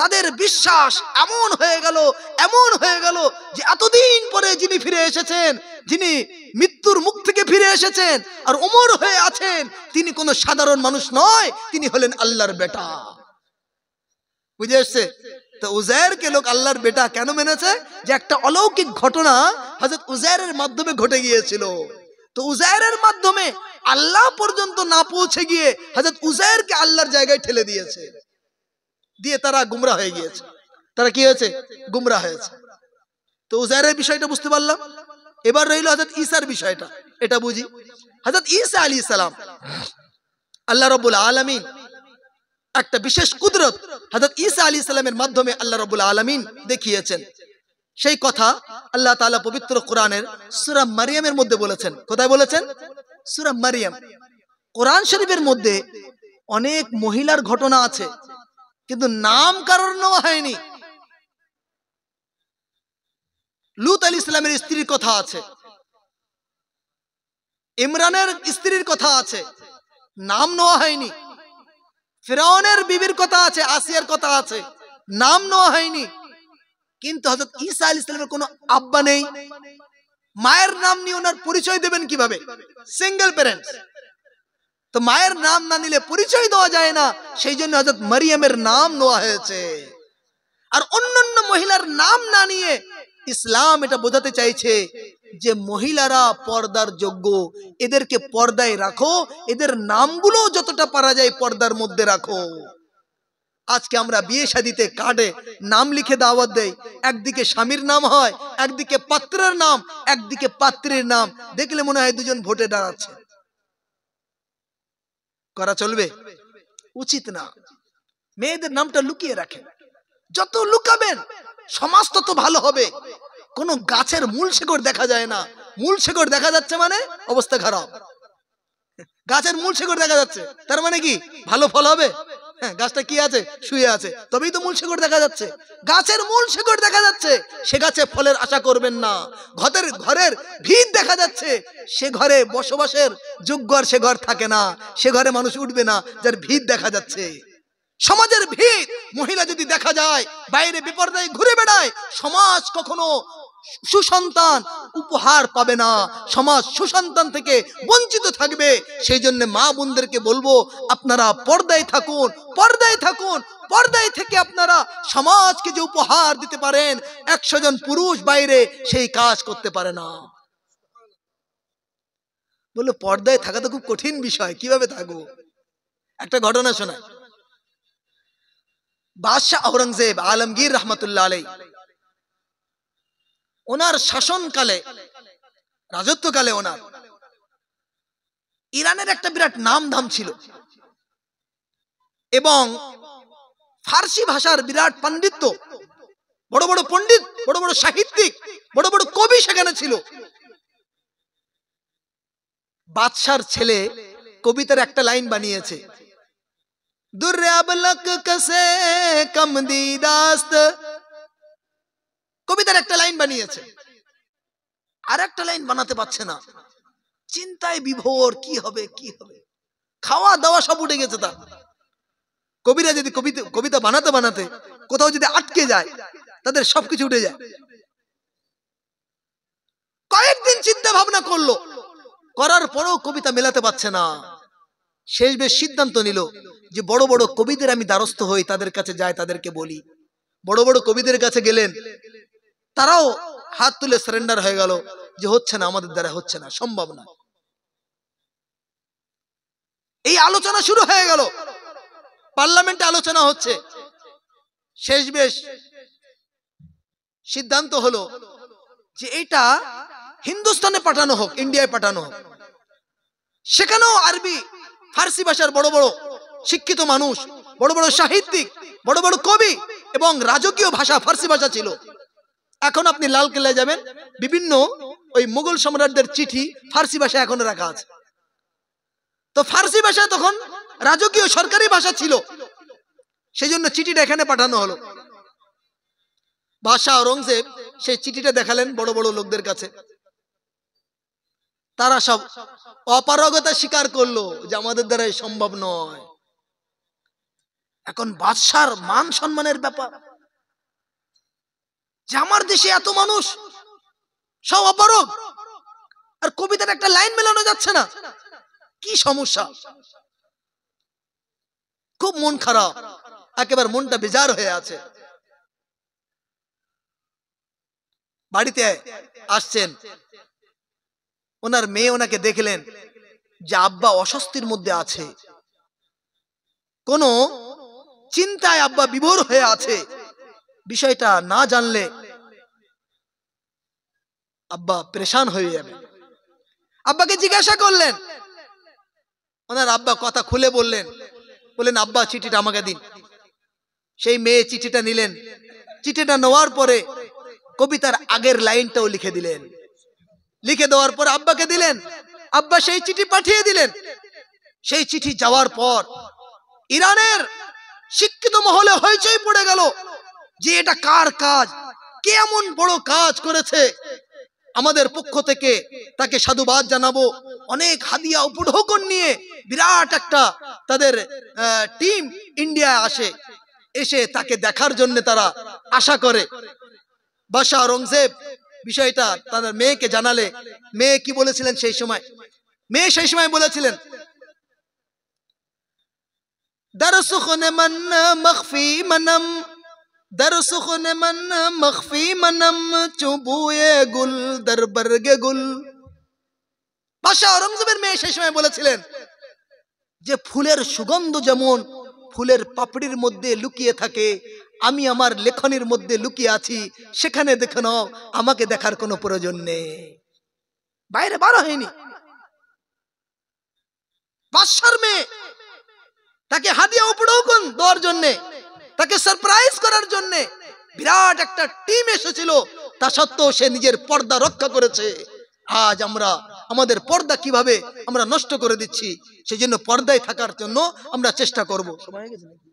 Speaker 1: তাদের বিশ্বাস এমন হয়ে গেল, এমন হয়ে গেল যে এতদিন পরে যিনি ফিরে এসেছেন, যিনি মৃত্যুর মুখ থেকে ফিরে এসেছেন আর ওমর হয়ে আছেন, তিনি কোনো সাধারণ মানুষ নয়, তিনি হলেন আল্লাহর বেটা। বুঝে এসছে? তো উজাইরকে লোক আল্লাহর বেটা কেন মেনেছে? যে একটা অলৌকিক ঘটনা হযরত উজাইরের মাধ্যমে ঘটে গিয়েছিল। তো উজাইরের মাধ্যমে আল্লাহ পর্যন্ত না পৌঁছে গিয়ে হযরত উজাইরকে আল্লাহর জায়গায় ঠেলে দিয়েছে, দিয়ে তারা গুমরা হয়ে গিয়েছে। তারা কি হয়েছে? গুমরা হয়েছে। তো উজাইরের বিষয়টা বুঝতে পারলাম। এবার রইল হযরত ঈসার বিষয়টা, এটা বুঝি। হযরত ঈসা আলাইহিস সালাম, আল্লাহ রাব্বুল আলামিন একটা বিশেষ কুদরত হযরত ঈসা আলাইহিস সালামের মাধ্যমে আল্লাহ রাব্বুল আলামিন দেখিয়েছেন। সেই কথা আল্লাহ তাআলা পবিত্র কোরআনের সূরা মারইয়ামের মধ্যে বলেছেন। কোথায় বলেছেন? সূরা মারইয়াম। কোরআন শরীফের মধ্যে অনেক মহিলার ঘটনা আছে, কিন্তু নাম কারোর নেওয়া হয়নি। লূত আলাইহিস সালামের স্ত্রীর কথা আছে, ইমরানের স্ত্রীর কথা আছে, নাম নেওয়া হয়নি। ফিরআউনের বিবির কথা আছে, আসিয়ার কথা আছে, নাম নেওয়া হয়নি। কিন্তু হযরত ঈসা আলাইহিস সালামের কোনো আব্বা নেই, মায়ের নাম নিয়ে ওনার পরিচয় দেবেন কিভাবে? সিঙ্গেল প্যারেন্টস, তো মায়ের নাম না নিলে পরিচয় দেওয়া যায় না, সেই জন্য হযরত মারইয়ামের নাম নেওয়া হয়েছে। আর অন্যান্য মহিলার নাম না নিয়ে ইসলাম এটা বোঝাতে চাইছে যে মহিলারা পর্দার যোগ্য, এদেরকে পর্দায় রাখো, এদের নামগুলো যতটা পারা যায় পর্দার মধ্যে রাখো। আজকে আমরা বিয়ে শাদীতে কার্ডে নাম লিখে দাওয়াত দেই, একদিকে স্বামীর নাম হয়, একদিকে পাত্রের নাম, একদিকে পাত্রীর নাম, দেখলে মনে হয় দুজন ভোটে দাঁড়াচ্ছে। করা চলবে? উচিত না। মেয়েদের নামটা লুকিয়ে রাখেন, যত লুকাবেন সমাজ তত ভালো হবে। কোন গাছের মূল শিকড় দেখা যায় না, মূল শিকড় দেখা যাচ্ছে মানে অবস্থা খারাপ। গাছের মূল শিকড় দেখা যাচ্ছে তার মানে কি ভালো ফল হবে? হ্যাঁ, গাছটা কি আছে? শুয়ে আছে, তবেই তো মূল শিকড় দেখা যাচ্ছে। গাছের মূল শিকড় দেখা যাচ্ছে, সে গাছে ফলের আশা করবেন না। ঘরের ভিত দেখা যাচ্ছে, সে ঘরে বসবাসের যোগ্য আর সে ঘর থাকে না, সে ঘরে মানুষ উঠবে না যার ভিত দেখা যাচ্ছে। সমাজের ভিত মহিলা যদি দেখা যায় বাইরে বিপর্যয়ে ঘুরে বেড়ায়, সমাজ কখনো সুসন্তান উপহার পাবে না, সমাজ সুসন্তান থেকে বঞ্চিত থাকবে। সেই জন্য মা বোনদেরকে বলবো, আপনারা পর্দায় থাকুন, পর্দায় থাকুন। পর্দায় থেকে আপনারা সমাজকে যে উপহার দিতে পারেন, 100 জন পুরুষ বাইরে সেই কাজ করতে পারে না। বললো পর্দায় থাকা তো খুব কঠিন বিষয়, কিভাবে থাকবো? একটা ঘটনা শোনায়। বাদশাহ আওরঙ্গজেব আলমগীর রহমতুল্লাহ আলাই, ওনার শাসনকালে, রাজত্বকালে ওনার ইরানের একটা বিরাট নাম ধাম ছিল এবং ফার্সি ভাষার বিরাট পাণ্ডিত্য, বড় বড় পণ্ডিত, বড় বড় সাহিত্যিক, বড় বড় কবি সেখানে ছিল। বাদশার ছেলে কবিতার একটা লাইন বানিয়েছে, দুর্রে আবলক কসে কমদিদাস্ত, কবিতার একটা লাইন বানিয়েছে, আর একটা লাইন বানাতে পারছে না। চিন্তায় বিভোর, কি হবে কি হবে, খাওয়া দাওয়া সব উঠে গেছে তার। কবিরা যদি কবিতা বানাতে বানাতে কোথাও যদি আটকে যায়, তাদের সবকিছু উঠে যায়। কয়েকদিন চিন্তা ভাবনা করলো, করার পরেও কবিতা মেলাতে পারছে না। শেষ বেশ সিদ্ধান্ত নিল যে বড় বড় কবিদের আমি দ্বারস্থ হই, তাদের কাছে যাই, তাদেরকে বলি। বড় বড় কবিদের কাছে গেলেন, তারাও হাত তুলে সারেন্ডার হয়ে গেল যে হচ্ছে না, আমাদের দ্বারা হচ্ছে না, সম্ভব না। এই আলোচনা শুরু হয়ে গেল, পার্লামেন্টে আলোচনা হচ্ছে। শেষ বেশ সিদ্ধান্ত হলো যে এটা হিন্দুস্তানে পাঠানো হোক, ইন্ডিয়ায় পাঠানো হোক। সেখানেও আরবি ফার্সি ভাষার বড় বড় শিক্ষিত মানুষ, বড় বড় সাহিত্যিক, বড় বড় কবি এবং রাজকীয় ভাষা ফার্সি ভাষা ছিল। এখন আপনি লালকেল্লায় যাবেন, বিভিন্ন ওই মুঘল সম্রাটদের চিঠি ফার্সি ভাষা এখনো রাখা আছে। তো ফার্সি ভাষা তখন রাজকীয় সরকারি ভাষা ছিল, সেই জন্য চিঠিটা এখানে পাঠানো হলো। বাদশাহ আওরঙ্গজেব সেই চিঠিটা দেখালেন বড় বড় লোকদের কাছে। তারা সব অপারগতা স্বীকার করলো যে আমাদের দ্বারা সম্ভব নয়। এখন বাদশার মান সম্মানের ব্যাপার, যে আমার দেশে এত মানুষ সব অপারগ, আর কবিতার একটা লাইন মেলানো যাচ্ছে না, কি সমস্যা? খুব মন খারাপ, একেবারে মনটা বেজার হয়ে আছে। বাড়িতে আসছেন, ওনার মেয়ে ওনাকে দেখলেন যে আব্বা অস্বস্তির মধ্যে আছে, কোন চিন্তায় আব্বা বিভোর হয়ে আছে। বিষয়টা না জানলে আব্বা পরেশান হয়ে যাবে। আব্বাকে জিজ্ঞাসা করলেন, ওনার আব্বা কথা খুলে বললেন আব্বা চিঠিটা আমাকে দিন। সেই মেয়ে চিঠিটা নিলেন, চিঠিটা নেওয়ার পরে কবিতার আগের লাইনটাও লিখে দিলেন। লিখে দেওয়ার পর আব্বাকে দিলেন, আব্বা সেই চিঠি পাঠিয়ে দিলেন। সেই চিঠি যাওয়ার পর ইরানের শিক্ষিত মহলে হইচই পড়ে গেল যে এটা কার কাজ, কে এমন বড় কাজ করেছে। আমাদের পক্ষ থেকে তাকে সাধুবাদ জানাবো। অনেক হাদিয়া উপঢৌকন নিয়ে বিরাট একটা তাদের টিম ইন্ডিয়া আসে, এসে তাকে দেখার জন্য তারা আশা করে। বাদশাহ আওরঙ্গজেব বিষয়টা তাদের মেয়েকে জানালে, মেয়ে কি বলেছিলেন সেই সময়? মেয়ে সেই সময় বলেছিলেন, দরসুখনে মন মখফি মনম, দরসুখনে মন মখফি মনম, চুবুয়ে গুল দরবরগে গুল। বাদশাহ আওরঙ্গজেবের মেয়ে সেই সময় বলেছিলেন যে ফুলের সুগন্ধ যেমন ফুলের পাপড়ির মধ্যে লুকিয়ে থাকে, আমি আমার লেখনের মধ্যে লুকিয়ে আছি, সেখানে দেখে নাও, আমাকে দেখার কোনো প্রয়োজন নেই। বাইরে বার হয়নি। বাদশার মেয়ে, তাকে হাদিয়া উপঢৌকন দেওয়ার জন্য, তাকে সারপ্রাইজ করার জন্য বিরাট একটা টিম এসেছিল। তা সত্ত্বেও সে নিজের পর্দা রক্ষা করেছে। আজ আমরা আমাদের পর্দা কিভাবে আমরা নষ্ট করে দিচ্ছি, সেই জন্য পর্দায় থাকার জন্য আমরা চেষ্টা করব। সময় হয়ে গেছে নাকি?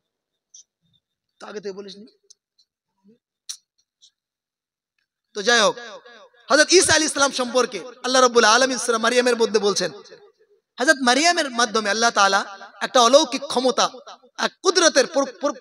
Speaker 1: আগে থেকে বলিসনি তো। যাই হোক, হযরত ঈসা আলাইহিস সালাম সম্পর্কে আল্লাহ রাব্বুল আলামিন সূরা মারিয়ামের মধ্যে বলছেন, হযরত মারিয়ামের মাধ্যমে আল্লাহ তাআলা একটা অলৌকিক ক্ষমতা, এক কুদরতের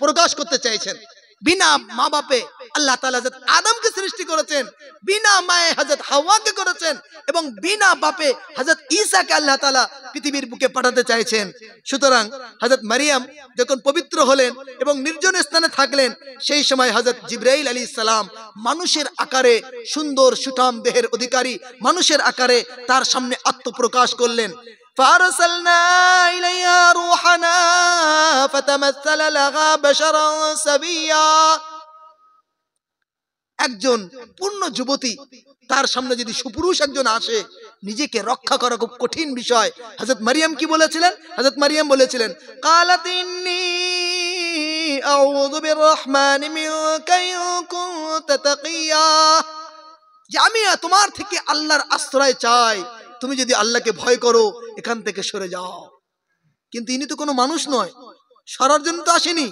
Speaker 1: প্রকাশ করতে চাইছেন। বিনা মা বাপে আল্লাহ তাআলা হযরত আদমকে সৃষ্টি করেছেন, বিনা মায়ে হযরত হাওয়াকে করেছেন, এবং বিনা বাপে হযরত ঈসাকে আল্লাহ তাআলা পৃথিবীর বুকে পাঠাতে চাইছেন। সুতরাং হযরত মারিয়াম যখন পবিত্র হলেন এবং নির্জন স্থানে থাকলেন, সেই সময় হযরত জিবরাইল আলাইহিস সালাম মানুষের আকারে, সুন্দর সুঠাম দেহের অধিকারী মানুষের আকারে তার সামনে আত্মপ্রকাশ করলেন। فأرسلنا إليها روحنا فتمثل لها بشرا سويا। একজন পূর্ণ যুবতী, তার সামনে যদি সুপুরুষ একজন আসে, নিজেকে রক্ষা করা খুব কঠিন বিষয়। হযরত মারিয়াম কি বলেছিলেন? হযরত মারিয়াম বলেছিলেন, قالت إني أعوذ بالرحمن منك إن كنت تقيا, যে আমি তোমার থেকে আল্লাহর আশ্রয় চাই, তুমি যদি আল্লাহকে ভয় করো এখান থেকে সরে যাও। কিন্তু ইনি তো কোনো মানুষ নয়, সরার জন্য তো আসেনি,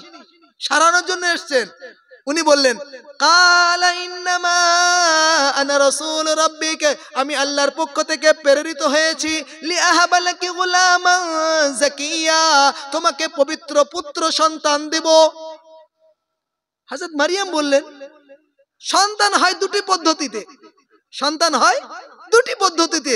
Speaker 1: সারানোর জন্য এসেছেন। উনি বললেন, কালা ইন্নামা আনা রাসূল রাব্বিক, আমি আল্লাহর পক্ষ থেকে প্রেরিত হয়েছি, লিআহাবা লাকি গুলামান যাকিয়া, তোমাকে পবিত্র পুত্র সন্তান দেব। হযরত মারিয়াম বললেন, সন্তান হয় দুটি পদ্ধতিতে, সন্তান হয় দুটি পদ্ধতিতে,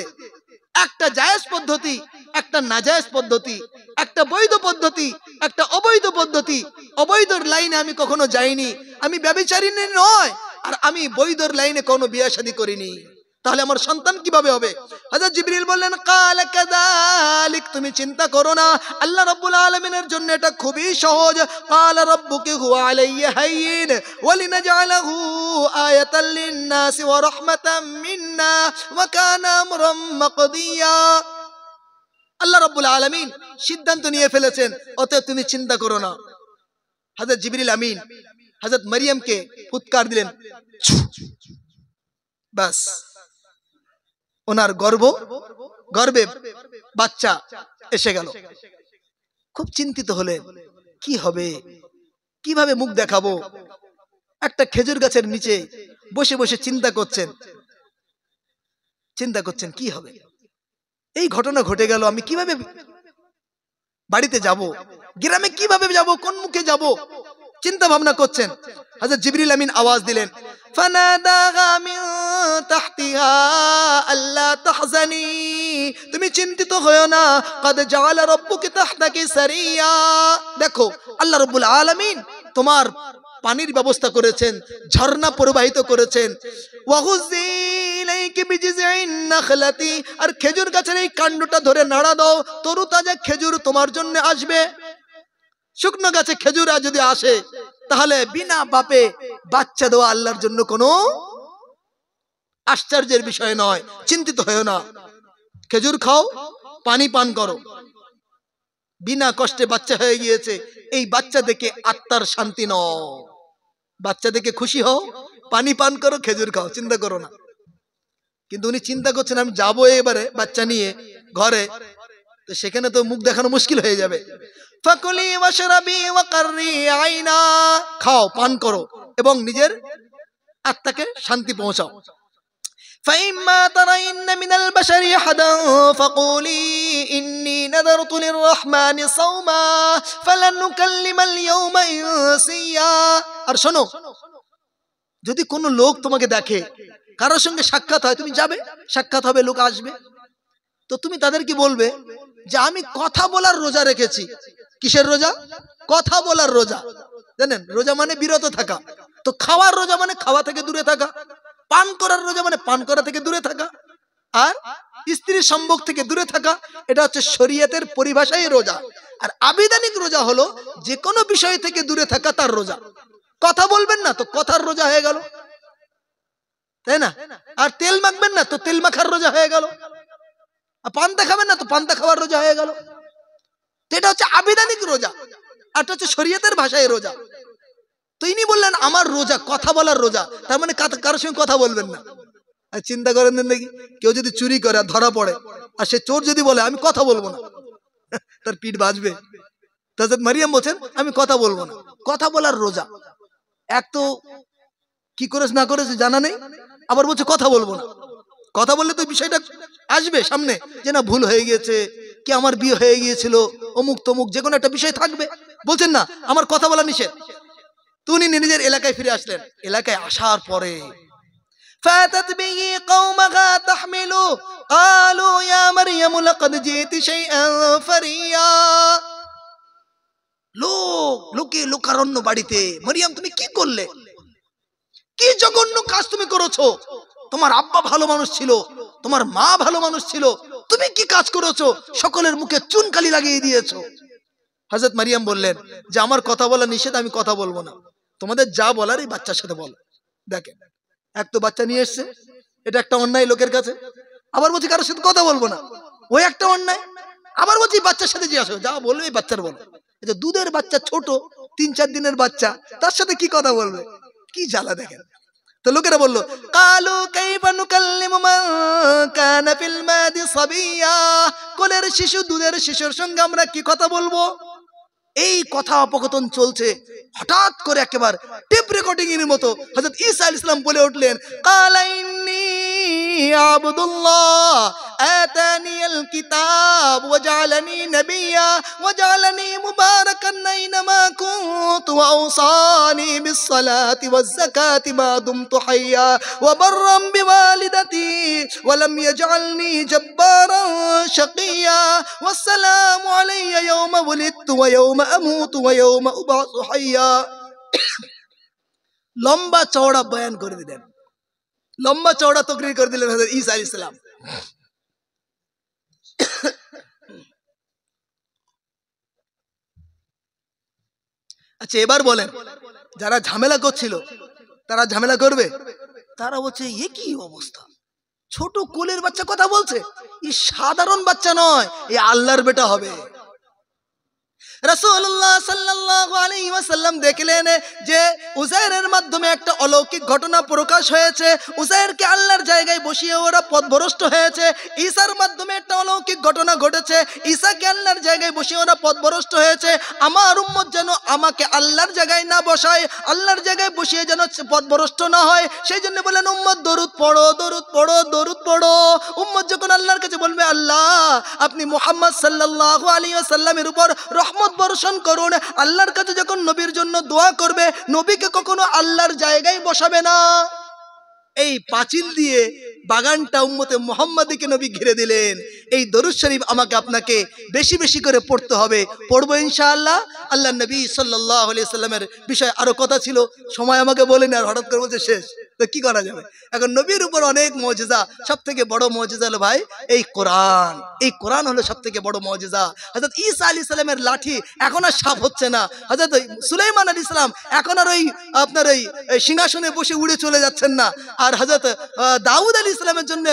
Speaker 1: একটা জায়েজ পদ্ধতি, একটা নাজায়েজ পদ্ধতি, একটা বৈধ পদ্ধতি, একটা অবৈধ পদ্ধতি। অবৈধর লাইনে আমি কখনো যাইনি, আমি ব্যভিচারিণী নয়, আর আমি বৈধর লাইনে কোনো বিয়ে শাদী করিনি, তাহলে আমার সন্তান কিভাবে হবে? হযরত জিবরিল বললেন, কাল কাযালিক, তুমি চিন্তা করো না, আল্লাহ রাব্বুল আলামিনের জন্য এটা খুবই সহজ। কাল রাব্বুকি হুয়া আলাইয়া হাইয়িন ওয়া লিনাজআলাহু আয়াতাল লিন-নাসি ওয়া রাহমাতাম মিন্না ওয়া কানা আমরাম মাকদিয়া। আল্লাহ রাব্বুল আলামিন সিদ্ধান্ত নিয়ে ফেলেছেন, অতএব তুমি চিন্তা করো না। হযরত জিবরিল আমিন হযরত মারিয়ামকে ফুৎকার দিলেন, বাস ওনার গর্ভে বাচ্চা এসে গেল। খুব চিন্তিত হলেন, কি হবে, কিভাবে মুখ দেখাবো। একটা খেজুর গাছের নিচে বসে বসে চিন্তা করছেন কি হবে। এই ঘটনা ঘটে গেল, আমি কিভাবে বাড়িতে যাব, গ্রামে কিভাবে যাব, কোন মুখে যাব, চিন্তা ভাবনা করছেন। হযরত জিবরিল আমিন আওয়াজ দিলেন, ফানাদাহা মিন তাহতিহা আল্লা তাহজানি, তুমি চিন্তিত হয়ো না, কদ জাআলা রাব্বুকি তাহতাকি সারিয়া, দেখো আল্লাহ রাব্বুল আলামিন তোমার পানির ব্যবস্থা করেছেন, ঝর্ণা প্রবাহিত করেছেন। ওয়াহুজি ইলাইকি বিজিযিন নাখলাতি, আর খেজুর গাছের এই কাণ্ডটা ধরে নাড়া দাও, তরু তাজা খেজুর তোমার জন্য আসবে। শুকনো গাছে খেজুর যদি আসে, তাহলে বিনা বাপে বাচ্চা দেওয়া আল্লাহর জন্য কোনো আশ্চর্যের বিষয় নয়, চিন্তিত হয়ো না, খেজুর খাও, পানি পান করো। বিনা কষ্টে বাচ্চা হয়ে গিয়েছে, এই বাচ্চা দেখে আত্মার শান্তি নাও, বাচ্চা দেখে খুশি হও, পানি পান করো, খেজুর খাও, চিন্তা করো না। কিন্তু উনি চিন্তা করছেন, আমি যাবো এবারে বাচ্চা নিয়ে ঘরে, তো সেখানে তো মুখ দেখানো মুশকিল হয়ে যাবে। ফাকুলি ওয়াশরাবি ওয়া কাররি আইনা, খাও, পান করো, এবং নিজের আত্মাকে শান্তি পৌঁছাও। فإما ترين من البشر أحدا فقولي إني نذرت للرحمن صوما فلن نكلم اليوم إنسيا। আর শোনো, যদি কোনো লোক তোমাকে দেখে, কারোর সঙ্গে সাক্ষাৎ হয়, তুমি যাবে, সাক্ষাৎ হবে, লোক আসবে, তো তুমি তাদেরকে বলবে যে আমি কথা বলার রোজা রেখেছি। কিসের রোজা? কথা বলার রোজা। জানেন, রোজা মানে বিরত থাকা, তো খাওয়ার রোজা মানে খাওয়া থেকে দূরে থাকা, পান করার রোজা মানে পান করা থেকে দূরে থাকা, আর স্ত্রীর সম্ভোগ থেকে দূরে থাকা। এটা হচ্ছে শরীয়তের পরিভাষায় রোজা। আর আবিধানিক রোজা হলো যে কোনো বিষয় থেকে দূরে থাকা, তার রোজা। কথা বলবেন না তো কথার রোজা হয়ে গেল, তাই না? আর তেল মাখবেন না তো তেল মাখার রোজা হয়ে গেল, আর পান্তা খাবেন না তো পান্তা খাওয়ার রোজা হয়ে গেল। এটা হচ্ছে আবিধানিক রোজা, আর এটা হচ্ছে শরীয়তের ভাষায় রোজা। তো ইনি বললেন আমার রোজা কথা বলার রোজা, তার মানে কারোর সঙ্গে কথা বলবেন না। আর চিন্তা করেন দেখি, কেউ যদি চুরি করে আর ধরা পড়ে, আর সে চোর যদি বলে আমি কথা বলবো না, তার পিঠ বাজবে। হযরত মারিয়াম বলছেন আমি কথা বলবো না, কথা বলার রোজা। এক তো কি করেছে না করেছে জানা নেই, আবার বলছে কথা বলবো না। কথা বললে তো বিষয়টা আসবে সামনে, যে না ভুল হয়ে গিয়েছে, কি আমার বিয়ে হয়ে গিয়েছিল, অমুক তমুক, যে কোনো একটা বিষয় থাকবে। বলছেন না আমার কথা বলা নিষেধ, উনি নিজের এলাকায় ফিরে আসলেন। এলাকায় আসার পরে فاتت به قومها تحمله قالوا يا مريم لقد جئت شيئا فريا। লোকে লোকারণ্য বাড়িতে, মরিয়ম তুমি কি করলে, কি জঘন্য কাজ তুমি করেছো? তোমার আব্বা ভালো মানুষ ছিল, তোমার মা ভালো মানুষ ছিল, তুমি কি কাজ করেছো? সকলের মুখে চুনকালি লাগিয়ে দিয়েছো। হযরত মারিয়াম বললেন যে আমার কথা বলা নিষেধ, আমি কথা বলবো না, তোমাদের যা বলার এই বাচ্চার সাথে বলো। দেখেন, এক তো বাচ্চা নিয়ে এসছে, এটা একটা অন্যায় লোকের কাছে, আবার বলছি কারোর সাথে কথা বলবো না, ওই একটা অন্যায়, আবার বলছি বাচ্চার সাথে যে আসো যা বলবে এই বাচ্চার বলো। এটা দুধের বাচ্চা, ছোট 3-4 দিনের বাচ্চা, তার সাথে কি কথা বলবে, কি জ্বালা। দেখেন তো লোকেরা বললো কালু কাইফা নুকাল্লিমু মান কানা ফিল মাদি সাবিয়া, কোলের শিশু, দুধের শিশুর সঙ্গে আমরা কি কথা বলবো। এই কথা অপকথন চলছে, হঠাৎ করে একেবারে টেপ রেকর্ডিং এর মতো হযরত ঈসা আলাইহিস সালাম বলে উঠলেন কালা ইন্নী আবদুল্লাহ আতানিয়াল কিতাব ওয়াজআলানি নাবিয়্যা ওয়াজআলানি মুবারাকান আইনামা কুনতু ওয়া আওসানি বিস সালাতি ওয়াজ যাকাতি মা দুমতু হাইয়া ওয়া বাররাম বিওয়ালিদাতি ওয়া লাম ইয়াজআলনি জাব্বারান শাকিয়্যা ওয়াস সালামু আলাইয়া ইয়াওমা ওয়ালিদতু ওয়া ইয়াওমা আমুতু ওয়া ইয়াওমা উবআসু হাইয়া। লম্বা চওড়া বয়ান করে দিলেন, লম্বা চওড়া তাকরীর করে দিলেন হযরত ঈসা আলাইহিস সালাম। আচ্ছা এবার বলেন, যারা ঝামেলা করছিল তারা ঝামেলা করবে? তারা বলছে এ কি অবস্থা, ছোট কোলের বাচ্চা কথা বলছে, এই সাধারণ বাচ্চা নয়, এই আল্লাহর বেটা হবে। রাসূলুল্লাহ সাল্লাল্লাহু আলাইহি ওয়াসাল্লাম দেখলেন যে উযাইরের মাধ্যমে একটা অলৌকিক ঘটনা প্রকাশ হয়েছে, উযাইরকে আল্লাহর জায়গায় বসিয়ে ওরা পথভ্রষ্ট হয়েছে। ঈসার মাধ্যমে একটা অলৌকিক ঘটনা ঘটেছে, ঈসাকে আল্লাহর জায়গায় বসিয়ে ওরা পথভ্রষ্ট হয়েছে। আমার উম্মত যেন আমাকে আল্লাহর জায়গায় না বসায়, আল্লাহর জায়গায় বসিয়ে যেন পথভ্রষ্ট না হয়, সেই জন্য বলেন উম্মত দরুদ পড়ো, দরুদ পড়ো, দরুদ পড়ো। উম্মত যখন আল্লাহর কাছে বলবে আল্লাহ আপনি মুহাম্মদ সাল্লাল্লাহু আলাইহি ওয়াসাল্লামের উপর রহমত বর্ষণ করুন, আল্লাহর কাছে যখন নবীর জন্য দোয়া করবে, নবীকে কখনো আল্লাহর জায়গায় বসাবে না। এই পাঁচিল দিয়ে বাগানটা উম্মতে মুহাম্মাদীকে নবী ঘিরে দিলেন। এই দরুদ শরীফ আমাকে আপনাকে বেশি বেশি করে পড়তে হবে, পড়বো ইনশাআল্লাহ। আল্লাহ নবী সাল্লাল্লাহু আলাইহি সাল্লামের বিষয়ে আরো কথা ছিল, সময় আমাকে বলেন আর হঠাৎ করে বলছে শেষ, তো কি করা যাবে। এখন নবীর উপর অনেক মুজিজা, সব থেকে বড় মুজিজা হলো ভাই এই কোরআন। এই কোরআন হলো সব থেকে বড় মুজিজা। হযরত ঈসা আলাইহিস সালামের লাঠি এখন আর সাপ হচ্ছে না, হযরত সুলাইমান আলাইহিস সালাম এখন আর ওই আপনার ওই সিংহাসনে বসে উড়ে চলে যাচ্ছেন না, আর হযরত দাউদ আলাইহিস সালামের জন্য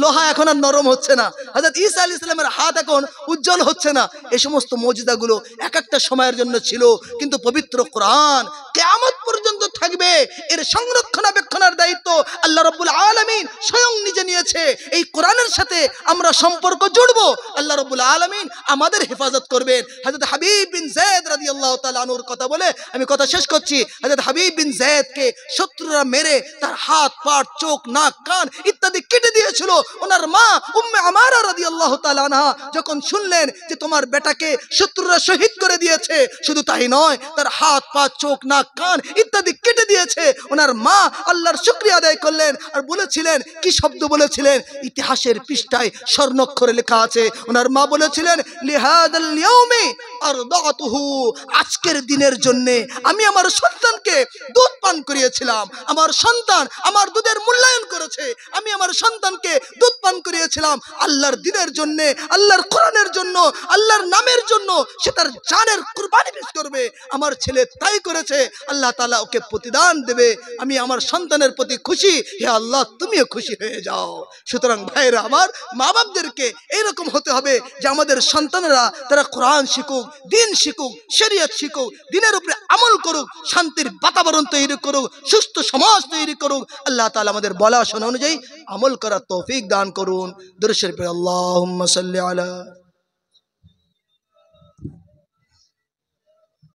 Speaker 1: লোহা এখন আর নরম হচ্ছে না, হযরত ঈসা আলাইহিস সালামের হাত এখন উজ্জ্বল হচ্ছে না। এই সমস্ত মুজিজাগুলো এক একটা সময়ের জন্য ছিল, কিন্তু পবিত্র কোরআন কিয়ামত পর্যন্ত থাকবে। এর সংরক্ষণাবেক্ষণের দায়িত্ব আল্লাহ রাব্বুল আলামিন স্বয়ং নিজে নিয়েছে। এই কোরআনের সাথে আমরা সম্পর্ক জুড়বো, আল্লাহ রাব্বুল আলামিন আমাদের হেফাজত করবেন। হযরত হাবিব বিন যায়েদ রাদিয়াল্লাহু তাআলা আনহুর কথা বলে আমি কথা শেষ করছি। হযরত হাবিব বিন যায়েদকে শত্রুরা মেরে তার হাত, পা, চোখ, নাক, কান ইত্যাদি কেটে দিয়েছিল। ওনার মা উম্মে আমারা রাদিয়াল্লাহু তাআলা আনহা যখন শুনলেন যে তোমার বেটাকে শত্রুরা শহীদ করে দিয়েছে, শুধু তাই নয় তার হাত, পা, চোখ, নাক, কান ইত্যাদি কেটে দিয়েছে, ওনার মা আল্লাহর শুকরিয়া আদায় করলেন আর বলেছিলেন, কি শব্দ বলেছিলেন, ইতিহাসের পৃষ্ঠায় স্বর্ণাক্ষরে লেখা আছে। ওনার মা বলেছিলেন লিহাদাল ইয়াউমি আরদাতুহু, আজকের দিনের জন্য আমি আমার সন্তানকে দুধ পান করিয়েছিলাম। আমার সন্তান আমার দুধের মূল্যায়ন করেছে, আমি আমার সন্তানকে দুধ পান করিয়েছিলাম আল্লাহর দিনের জন্য, আল্লাহর কোরআনের জন্য, আল্লাহর নামের জন্য। সে তার জানের কুরবানি পেশ করবে। আমার ছেলে তাই করেছে, আল্লাহ তাআলা ওকে প্রতিদান দেবে। আমি আমার সন্তানের প্রতি খুশি, হে আল্লাহ তুমিও খুশি হয়ে যাও। সুতরাং ভাইরা আমার, মা বাপদেরকে এইরকম হতে হবে যে আমাদের সন্তানেরা তারা কোরআন শিখুক, দিন শিখুক, শরীয়ত শিখুক, দিনের উপরে আমল করুক, শান্তির বাতাবরণ তৈরি করুক, সুস্থ সমাজ তৈরি করুক। আল্লাহ তাআলা আমাদের বলা শোনা অনুযায়ী আমল করার তৌফিক দান করুন। দরুদ শরীফ আল্লাহুম্মা সাল্লি আলা